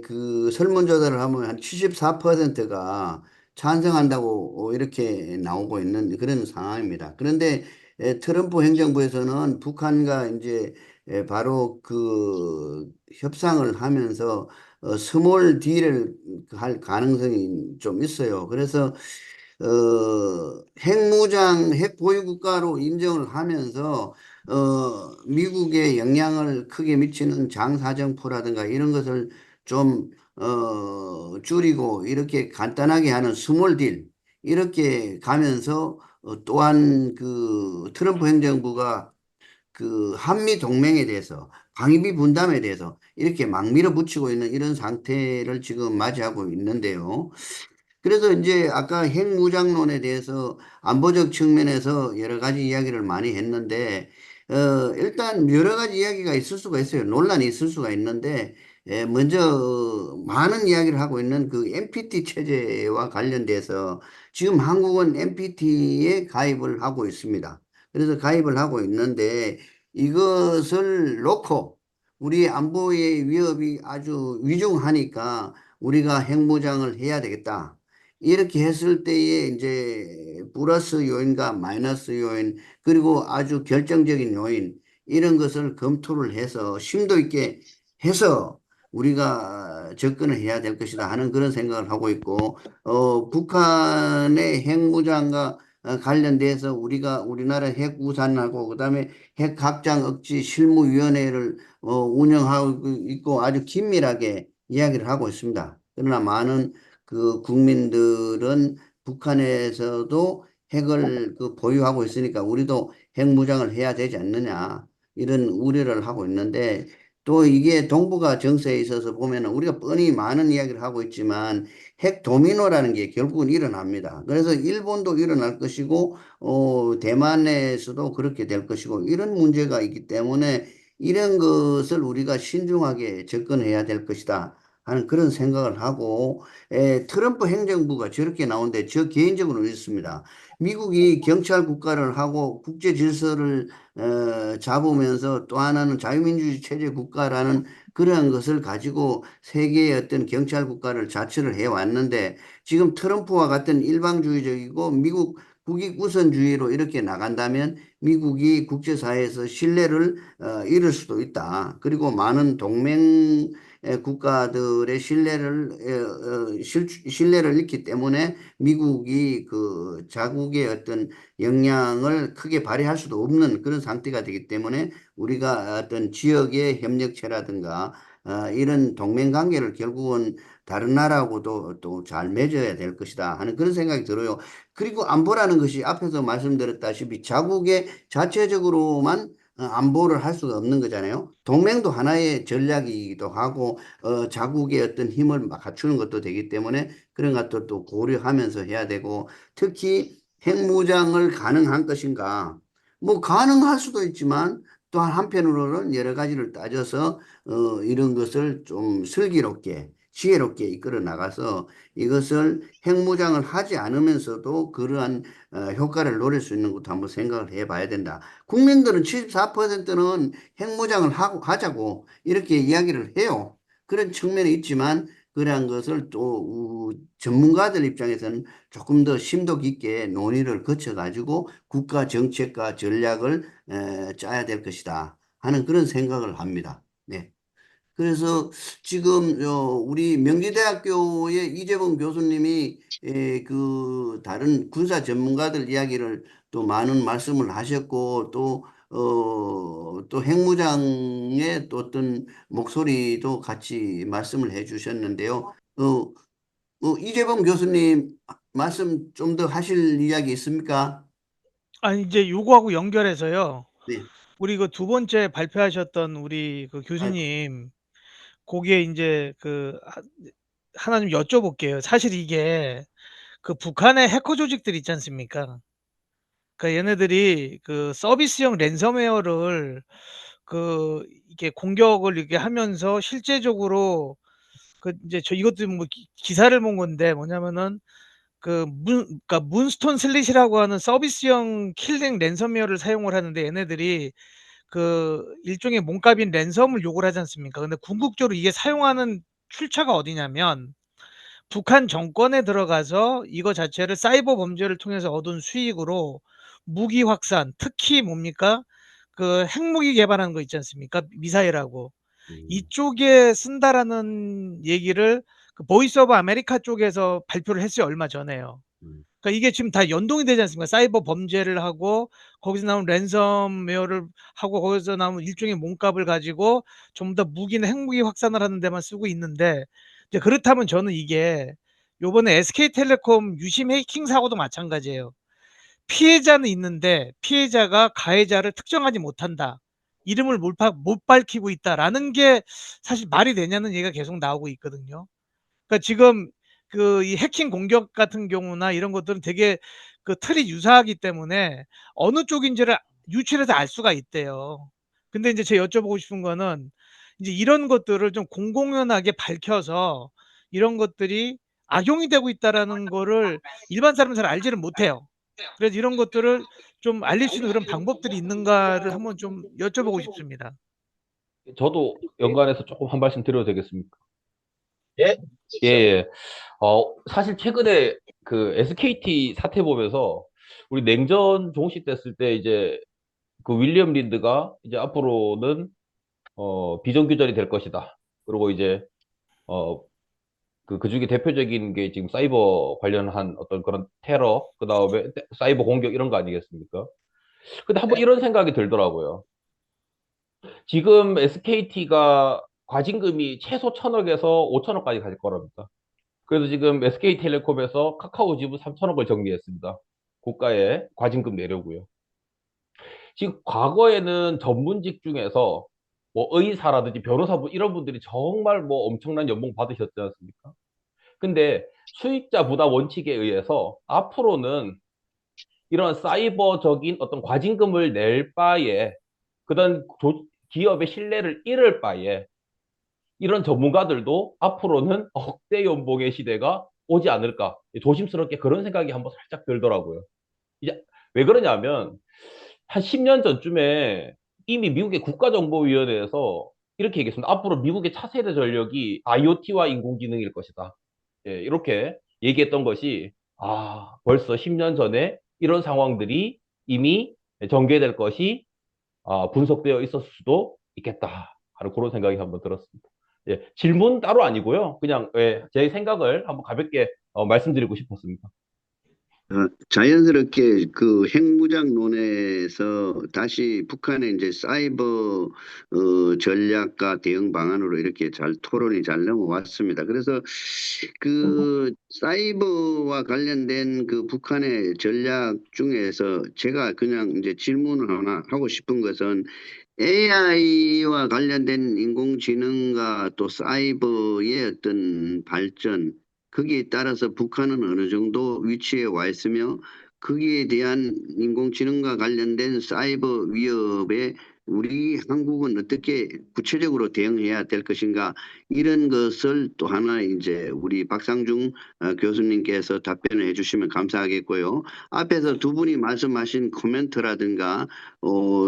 그 설문조사를 하면 한 74%가 찬성한다고 이렇게 나오고 있는 그런 상황입니다. 그런데 트럼프 행정부에서는 북한과 이제 바로 그 협상을 하면서 스몰 딜을 할 가능성이 좀 있어요. 그래서 핵무장, 핵보유국가로 인정을 하면서, 미국에 영향을 크게 미치는 장사정포라든가 이런 것을 좀, 줄이고 이렇게 간단하게 하는 스몰딜, 이렇게 가면서, 또한 그 트럼프 행정부가 그 한미 동맹에 대해서 방위비 분담에 대해서 이렇게 막 밀어붙이고 있는 이런 상태를 지금 맞이하고 있는데요. 그래서 이제 아까 핵무장론에 대해서 안보적 측면에서 여러 가지 이야기를 많이 했는데, 일단 여러 가지 이야기가 있을 수가 있어요. 논란이 있을 수가 있는데, 먼저 많은 이야기를 하고 있는 그 NPT 체제와 관련돼서 지금 한국은 NPT에 가입을 하고 있습니다. 그래서 가입을 하고 있는데 이것을 놓고 우리 안보의 위협이 아주 위중하니까 우리가 핵무장을 해야 되겠다. 이렇게 했을 때에 이제 플러스 요인과 마이너스 요인 그리고 아주 결정적인 요인 이런 것을 검토를 해서 심도 있게 해서 우리가 접근을 해야 될 것이다 하는 그런 생각을 하고 있고, 북한의 핵무장과 관련돼서 우리나라 핵우산하고 그다음에 핵 확장 억지 실무위원회를 운영하고 있고 아주 긴밀하게 이야기를 하고 있습니다. 그러나 많은 그 국민들은 북한에서도 핵을 보유하고 있으니까 우리도 핵무장을 해야 되지 않느냐 이런 우려를 하고 있는데, 또 이게 동북아 정세에 있어서 보면은 우리가 뻔히 많은 이야기를 하고 있지만 핵 도미노라는 게 결국은 일어납니다. 그래서 일본도 일어날 것이고 대만에서도 그렇게 될 것이고 이런 문제가 있기 때문에 이런 것을 우리가 신중하게 접근해야 될 것이다 하는 그런 생각을 하고, 트럼프 행정부가 저렇게 나오는데 저 개인적으로 있습니다. 미국이 경찰 국가를 하고 국제 질서를 잡으면서 또 하나는 자유민주주의 체제 국가라는 그러한 것을 가지고 세계의 어떤 경찰 국가를 자처를 해왔는데, 지금 트럼프와 같은 일방주의적이고 미국 국익 우선주의로 이렇게 나간다면 미국이 국제사회에서 신뢰를 잃을 수도 있다. 그리고 많은 동맹 국가들의 신뢰를 잃기 때문에 미국이 그 자국의 어떤 역량을 크게 발휘할 수도 없는 그런 상태가 되기 때문에 우리가 어떤 지역의 협력체라든가 이런 동맹 관계를 결국은 다른 나라하고도 또 잘 맺어야 될 것이다 하는 그런 생각이 들어요. 그리고 안보라는 것이 앞에서 말씀드렸다시피 자국의 자체적으로만 안보를 할 수가 없는 거잖아요. 동맹도 하나의 전략이기도 하고 자국의 어떤 힘을 막 갖추는 것도 되기 때문에 그런 것들도 고려하면서 해야 되고, 특히 핵무장을 가능한 것인가? 뭐 가능할 수도 있지만 또 한편으로는 여러 가지를 따져서 이런 것을 좀 슬기롭게 지혜롭게 이끌어 나가서 이것을 핵무장을 하지 않으면서도 그러한 효과를 노릴 수 있는 것도 한번 생각을 해봐야 된다. 국민들은 74%는 핵무장을 하자고 이렇게 이야기를 해요. 그런 측면이 있지만 그러한 것을 또 전문가들 입장에서는 조금 더 심도 깊게 논의를 거쳐가지고 국가 정책과 전략을 짜야 될 것이다 하는 그런 생각을 합니다. 네. 그래서 지금 우리 명지대학교의 이재범 교수님이 그 다른 군사 전문가들 이야기를 또 많은 말씀을 하셨고, 또 핵무장의 또 어떤 목소리도 같이 말씀을 해 주셨는데요. 이재범 교수님 말씀 좀 더 하실 이야기 있습니까? 아니 이제 요거하고 연결해서요. 네. 우리 그 두 번째 발표하셨던 우리 그 교수님 거기에 인제 하나 좀 여쭤볼게요. 사실 이게 그 북한의 해커 조직들 있지 않습니까? 그러니까 얘네들이 그 서비스형 랜섬웨어를 이렇게 공격을 이렇게 하면서 실제적으로 인제 저 이것도 뭐 기사를 본 건데 뭐냐면은 그러니까 문스톤 슬릿이라고 하는 서비스형 킬링 랜섬웨어를 사용을 하는데 얘네들이 일종의 몸값인 랜섬을 요구를 하지 않습니까? 근데 궁극적으로 이게 사용하는 출처가 어디냐면 북한 정권에 들어가서 이거 자체를 사이버 범죄를 통해서 얻은 수익으로 무기 확산, 특히 뭡니까? 핵무기 개발하는 거 있지 않습니까? 미사일하고. 음, 이쪽에 쓴다라는 얘기를 보이스 오브 아메리카 쪽에서 발표를 했어요, 얼마 전에요. 음, 그러니까 이게 지금 다 연동이 되지 않습니까? 사이버 범죄를 하고 거기서 나온 랜섬웨어를 하고 거기서 나온 일종의 몸값을 가지고 전부 다 무기나 핵무기 확산을 하는 데만 쓰고 있는데, 이제 그렇다면 저는 이게 요번에 SK텔레콤 유심 해킹 사고도 마찬가지예요. 피해자는 있는데 피해자가 가해자를 특정하지 못한다. 이름을 못 밝히고 있다라는 게 사실 말이 되냐는 얘기가 계속 나오고 있거든요. 그러니까 지금 이 해킹 공격 같은 경우나 이런 것들은 되게 틀이 유사하기 때문에 어느 쪽인지를 유추해서 알 수가 있대요. 근데 인제 제가 여쭤보고 싶은 거는 인제 이런 것들을 좀 공공연하게 밝혀서 이런 것들이 악용이 되고 있다라는 거를 일반 사람은 잘 알지를 못해요. 그래서 이런 것들을 좀 알릴 수 있는 그런 방법들이 있는가를 한번 좀 여쭤보고 싶습니다. 저도 연관해서 조금 한 말씀 드려도 되겠습니까? 예, 예예. 사실 최근에 그 SKT 사태 보면서 우리 냉전 종식됐을 때 이제 그 윌리엄 린드가 이제 앞으로는 비정규전이 될 것이다. 그리고 이제 그 중에 대표적인 게 지금 사이버 관련한 어떤 그런 테러, 그 다음에 사이버 공격 이런 거 아니겠습니까? 근데 한번 네. 이런 생각이 들더라고요. 지금 SKT가 과징금이 최소 1,000억에서 5,000억까지 갈 거랍니다. 그래서 지금 SK텔레콤에서 카카오 지분 3,000억을 정리했습니다. 국가에 과징금 내려고요. 지금 과거에는 전문직 중에서 뭐 의사라든지 변호사분 이런 분들이 정말 뭐 엄청난 연봉 받으셨지 않습니까? 근데 수익자 부담 원칙에 의해서 앞으로는 이런 사이버적인 어떤 과징금을 낼 바에 그런 기업의 신뢰를 잃을 바에 이런 전문가들도 앞으로는 억대 연봉의 시대가 오지 않을까 조심스럽게 그런 생각이 한번 살짝 들더라고요. 이제 왜 그러냐면 한 10년 전쯤에 이미 미국의 국가정보위원회에서 이렇게 얘기했습니다. 앞으로 미국의 차세대 전력이 IoT와 인공지능일 것이다. 예, 이렇게 얘기했던 것이 벌써 10년 전에 이런 상황들이 이미 전개될 것이 분석되어 있었을 수도 있겠다 하는 그런 생각이 한번 들었습니다. 예, 질문 따로 아니고요. 그냥 제 생각을 한번 가볍게 말씀드리고 싶었습니다. 자연스럽게 그 핵무장론에서 다시 북한의 이제 사이버 전략과 대응 방안으로 이렇게 잘 토론이 잘 넘어왔습니다. 그래서 그 사이버와 관련된 그 북한의 전략 중에서 제가 그냥 이제 질문을 하나 하고 싶은 것은 AI와 관련된 인공지능과 또 사이버의 어떤 발전 거기에 따라서 북한은 어느 정도 위치에 와 있으며 거기에 대한 인공지능과 관련된 사이버 위협에 우리 한국은 어떻게 구체적으로 대응해야 될 것인가 이런 것을 또 하나 이제 우리 박상중 교수님께서 답변을 해주시면 감사하겠고요. 앞에서 두 분이 말씀하신 코멘트라든가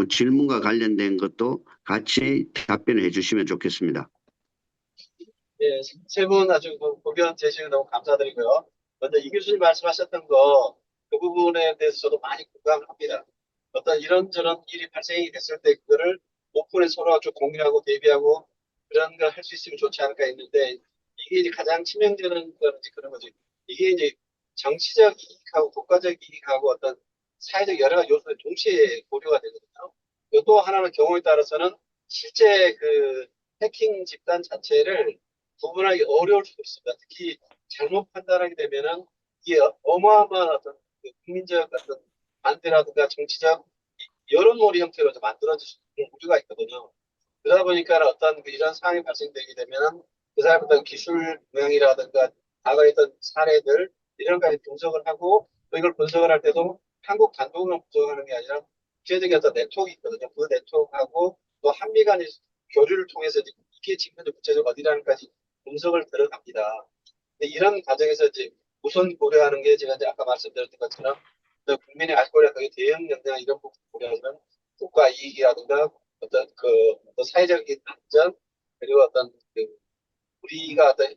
질문과 관련된 것도 같이 답변을 해주시면 좋겠습니다. 예, 세 분 아주 고견 제시를 너무 감사드리고요. 먼저 이 교수님 말씀하셨던 거, 그 부분에 대해서 저도 많이 공감합니다. 어떤 이런저런 일이 발생이 됐을 때 그거를 오픈에 서로 좀 공유하고 대비하고 그런 걸 할 수 있으면 좋지 않을까 했는데 이게 이제 가장 치명되는 거는 이제 그런 거지. 이게 이제 정치적 이익하고 국가적 이익하고 어떤 사회적 여러 가지 요소에 동시에 고려가 되거든요. 그리고 또 하나는 경우에 따라서는 실제 그 해킹 집단 자체를 구분하기 어려울 수도 있습니다. 특히 잘못 판단하게 되면은 이게 어마어마한 어떤 그 국민적 어떤 반대라든가 정치적 여론몰이 형태로 좀 만들어질 수 있는 우려가 있거든요. 그러다 보니까 어떤 그 이런 상황이 발생되게 되면은 그 사람의 어떤 기술 모양이라든가 과거에 있던 사례들 이런 가지 분석을 하고 또 이걸 분석을 할 때도 한국 단독으로 분석하는 게 아니라 국제적인 어떤 네트워크가 있거든요. 그 네트워크하고 또 한미 간의 교류를 통해서 이게 지금 현재 구체적으로 어디라는까지 분석을 들어갑니다. 근데 이런 과정에서 이제 우선 고려하는 게 제가 이제 아까 말씀드렸던 것처럼 국민의 알 권리와 거기에 대응 역량 이런 부분 고려하면 국가 이익이라든가 어떤 사회적인 안전 그리고 어떤 그 우리가 어떤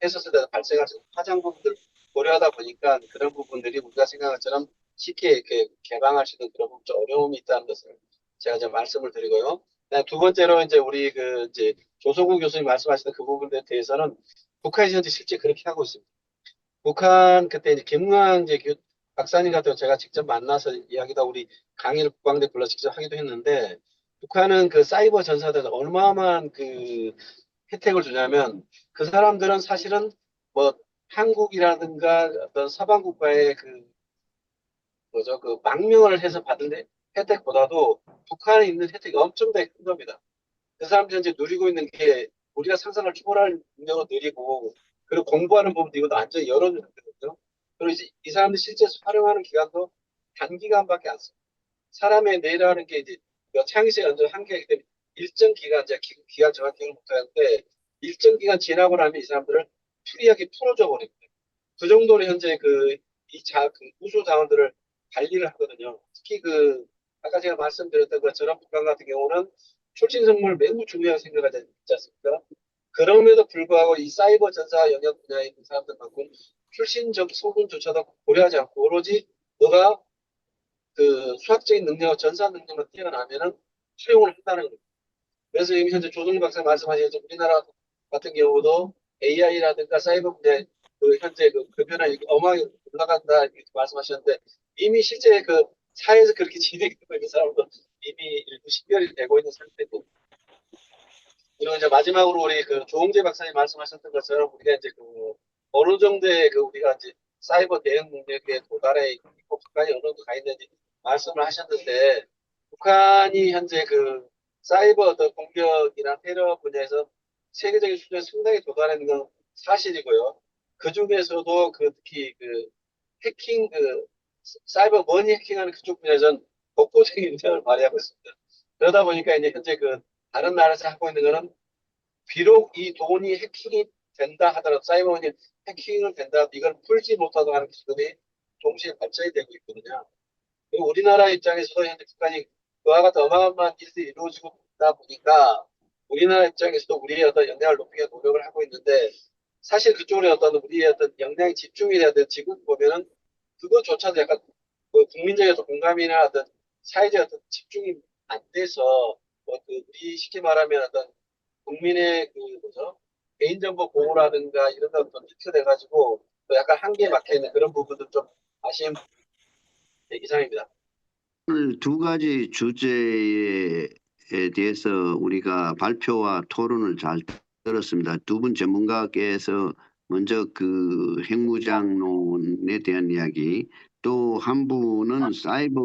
했었을 때 발생할 수 있는 파장 부분들 고려하다 보니까 그런 부분들이 우리가 생각한 것처럼 쉽게 이렇게 개방할 수 있는 그런 부분 좀 어려움이 있다는 것을 제가 좀 말씀을 드리고요. 두 번째로 이제 우리 그 이제 조성구 교수님 말씀하시는 그 부분에 대해서는 북한이 현재 실제 그렇게 하고 있습니다. 북한 그때 이제 김웅환 이제 박사님 같은 제가 직접 만나서 이야기다 우리 강의를 국방대 불러 직접 하기도 했는데 북한은 그 사이버 전사들에서 어마어마한 그 혜택을 주냐면 그 사람들은 사실은 뭐 한국이라든가 어떤 서방 국가의 그 뭐죠 그 망명을 해서 받은 혜택보다도 북한에 있는 혜택이 엄청나게 큰 겁니다. 그 사람들이 이제 누리고 있는 게 우리가 상상을 초월할 능력을 누리고 그리고 공부하는 부분도 이것도 완전히 열어주는 거거든요. 그리고 이제 이 사람들이 실제 활용하는 기간도 단기간밖에 안 써요. 사람의 뇌라는 게 이제 창의성이 완전 한계이기 때문에 일정 기간, 제가 기간 정확히 기억을 못하는데 일정 기간 지나고 나면 이 사람들을 프리하게 풀어줘 버립니다. 그 정도로 현재 그 우수 자원들을 관리를 하거든요. 특히 아까 제가 말씀드렸던 것처럼 북한 같은 경우는 출신 성분을 매우 중요하게 생각하지 않습니까? 그럼에도 불구하고 이 사이버 전사 영역 분야에 있는 사람들만큼 출신적 소분조차도 고려하지 않고 오로지 너가 그 수학적인 능력, 전사 능력으로 뛰어나면은 수용을 한다는 거예요. 그래서 이미 현재 조동 박사 말씀하신 우리나라 같은 경우도 AI라든가 사이버 분야 현재 그 변화 어마어마하게 올라간다 이렇게 말씀하셨는데 이미 실제 그 사회에서 그렇게 진행되고 있는 사람도 이미 일부 식별이 되고 있는 상태고 그리고 이제 마지막으로 우리 그 조홍재 박사님 말씀하셨던 것처럼 우리가 이제 그 어느 정도의 그 우리가 이제 사이버 대응 능력에 도달해 있고 북한이 어느 정도 가 있는지 말씀을 하셨는데 북한이 현재 그 사이버 어떤 공격이나 테러 분야에서 세계적인 수준에 상당히 도달하는 건 사실이고요. 그 중에서도 그 특히 그 해킹 그 사이버 머니 해킹하는 그쪽 분야에서는 독보적인 인정을 발휘하고 있습니다. 그러다 보니까 이제 현재 그 다른 나라에서 하고 있는 거는 비록 이 돈이 해킹이 된다 하더라도 사이버머니 해킹을 된다 하더라도 이걸 풀지 못하도록 하는 기술이 동시에 발전이 되고 있거든요. 그리고 우리나라 입장에서도 현재 북한이 그와 같은 어마어마한 일들이 이루어지고 있다 보니까 우리나라 입장에서도 우리의 어떤 역량을 높이기 위해 노력을 하고 있는데 사실 그쪽에 어떤 우리의 어떤 역량이 집중이 돼야 되는 지금 보면은 그것조차도 약간 그 국민적인 어떤 공감이나 어떤 사회적 어떤 집중이 안 돼서 뭐그 우리 쉽게 말하면 어떤 국민의 그 뭐죠 개인정보 보호라든가 이런 것도 비켜돼가지고 또 약간 한계에 막혀 있는 그런 부분도 좀 아쉬운 이상입니다. 오늘 두 가지 주제에 대해서 우리가 발표와 토론을 잘 들었습니다. 두 분 전문가께서 먼저 그 핵무장론에 대한 이야기, 또 한 분은 사이버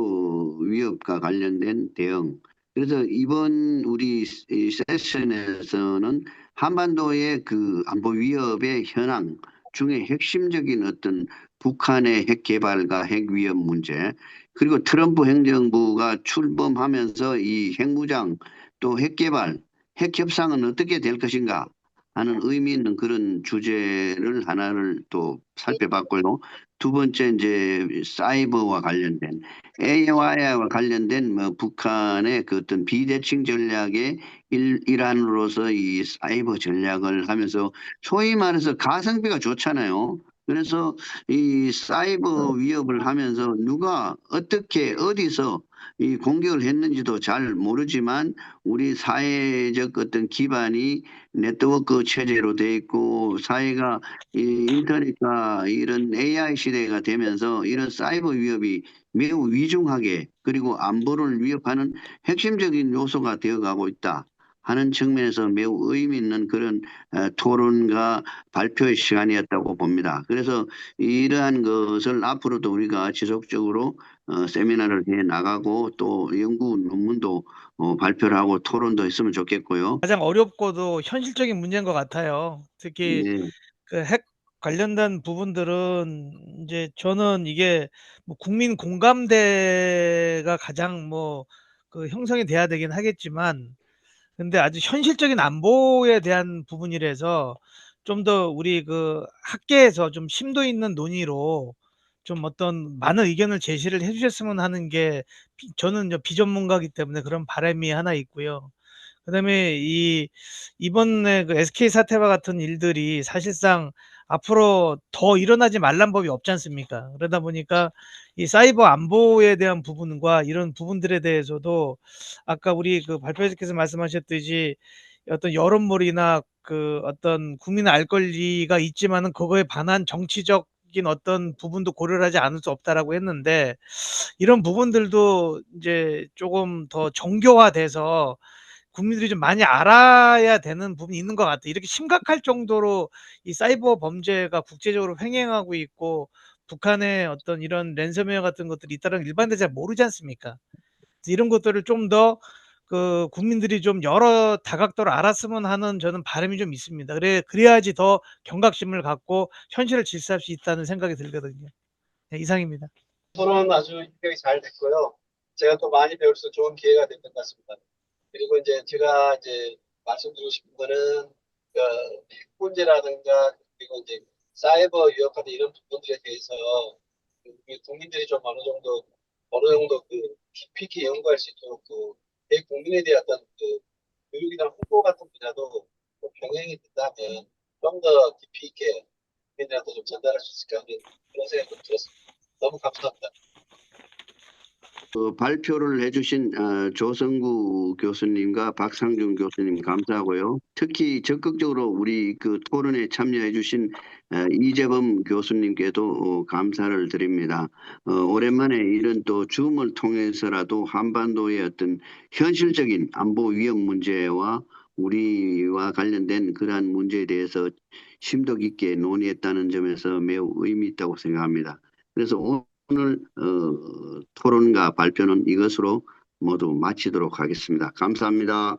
위협과 관련된 대응. 그래서 이번 우리 이 세션에서는 한반도의 그 안보 위협의 현황 중에 핵심적인 어떤 북한의 핵 개발과 핵 위협 문제, 그리고 트럼프 행정부가 출범하면서 이 핵무장 또 핵개발, 핵협상은 어떻게 될 것인가 하는 의미 있는 그런 주제를 하나를 또 살펴봤고요. 두 번째 이제 사이버와 관련된 AI와 관련된 뭐 북한의 그 어떤 비대칭 전략의 일환으로서 이 사이버 전략을 하면서 소위 말해서 가성비가 좋잖아요. 그래서 이 사이버 위협을 하면서 누가 어떻게 어디서 이 공격을 했는지도 잘 모르지만 우리 사회적 어떤 기반이 네트워크 체제로 돼 있고 사회가 이 인터넷과 이런 AI 시대가 되면서 이런 사이버 위협이 매우 위중하게 그리고 안보를 위협하는 핵심적인 요소가 되어가고 있다 하는 측면에서 매우 의미 있는 그런 토론과 발표의 시간이었다고 봅니다. 그래서 이러한 것을 앞으로도 우리가 지속적으로 세미나를 해 나가고 또 연구 논문도 발표를 하고 토론도 했으면 좋겠고요. 가장 어렵고도 현실적인 문제인 것 같아요. 특히 예, 그 핵 관련된 부분들은 이제 저는 이게 뭐 국민 공감대가 가장 뭐 그 형성이 돼야 되긴 하겠지만 근데 아주 현실적인 안보에 대한 부분이라서 좀 더 우리 그 학계에서 좀 심도 있는 논의로 좀 어떤 많은 의견을 제시를 해 주셨으면 하는 게 저는 비전문가이기 때문에 그런 바람이 하나 있고요. 그다음에 이번에 그 SK 사태와 같은 일들이 사실상 앞으로 더 일어나지 말란 법이 없지 않습니까? 그러다 보니까 이 사이버 안보에 대한 부분과 이런 부분들에 대해서도 아까 우리 그 발표자께서 말씀하셨듯이 어떤 여론몰이나 그 어떤 국민의 알 권리가 있지만은 그거에 반한 정치적인 어떤 부분도 고려를 하지 않을 수 없다라고 했는데 이런 부분들도 이제 조금 더 정교화돼서 국민들이 좀 많이 알아야 되는 부분이 있는 것 같아요. 이렇게 심각할 정도로 이 사이버 범죄가 국제적으로 횡행하고 있고 북한의 어떤 이런 랜섬웨어 같은 것들이 있다는 걸 일반인들이 잘 모르지 않습니까? 그래서 이런 것들을 좀 더 그 국민들이 좀 여러 다각도로 알았으면 하는 저는 바람이 좀 있습니다. 그래야지 더 경각심을 갖고 현실을 질서할 수 있다는 생각이 들거든요. 네, 이상입니다. 토론 아주 유쾌하게 잘 됐고요. 제가 또 많이 배울 수 좋은 기회가 된 것 같습니다. 그리고 이제 제가 이제 말씀드리고 싶은 거는 그 핵 문제라든가 그리고 이제 사이버 위협 같은 이런 부분들에 대해서 우리 국민들이 좀 어느 정도 그 깊이 있게 연구할 수 있도록 그 대국민에 대한 어떤 그 교육이나 홍보 같은 분야도 좀 병행이 된다면 좀 더 깊이 있게 국민들한테 좀 전달할 수 있을까 하는 그런 생각이 좀 들었습니다. 너무 감사합니다. 발표를 해주신 조성구 교수님과 박상준 교수님 감사하고요. 특히 적극적으로 우리 그 토론에 참여해주신 이재범 교수님께도 감사를 드립니다. 오랜만에 이런 또 줌을 통해서라도 한반도의 어떤 현실적인 안보 위협 문제와 우리와 관련된 그러한 문제에 대해서 심도 깊게 논의했다는 점에서 매우 의미 있다고 생각합니다. 그래서 오늘 토론과 발표는 이것으로 모두 마치도록 하겠습니다. 감사합니다.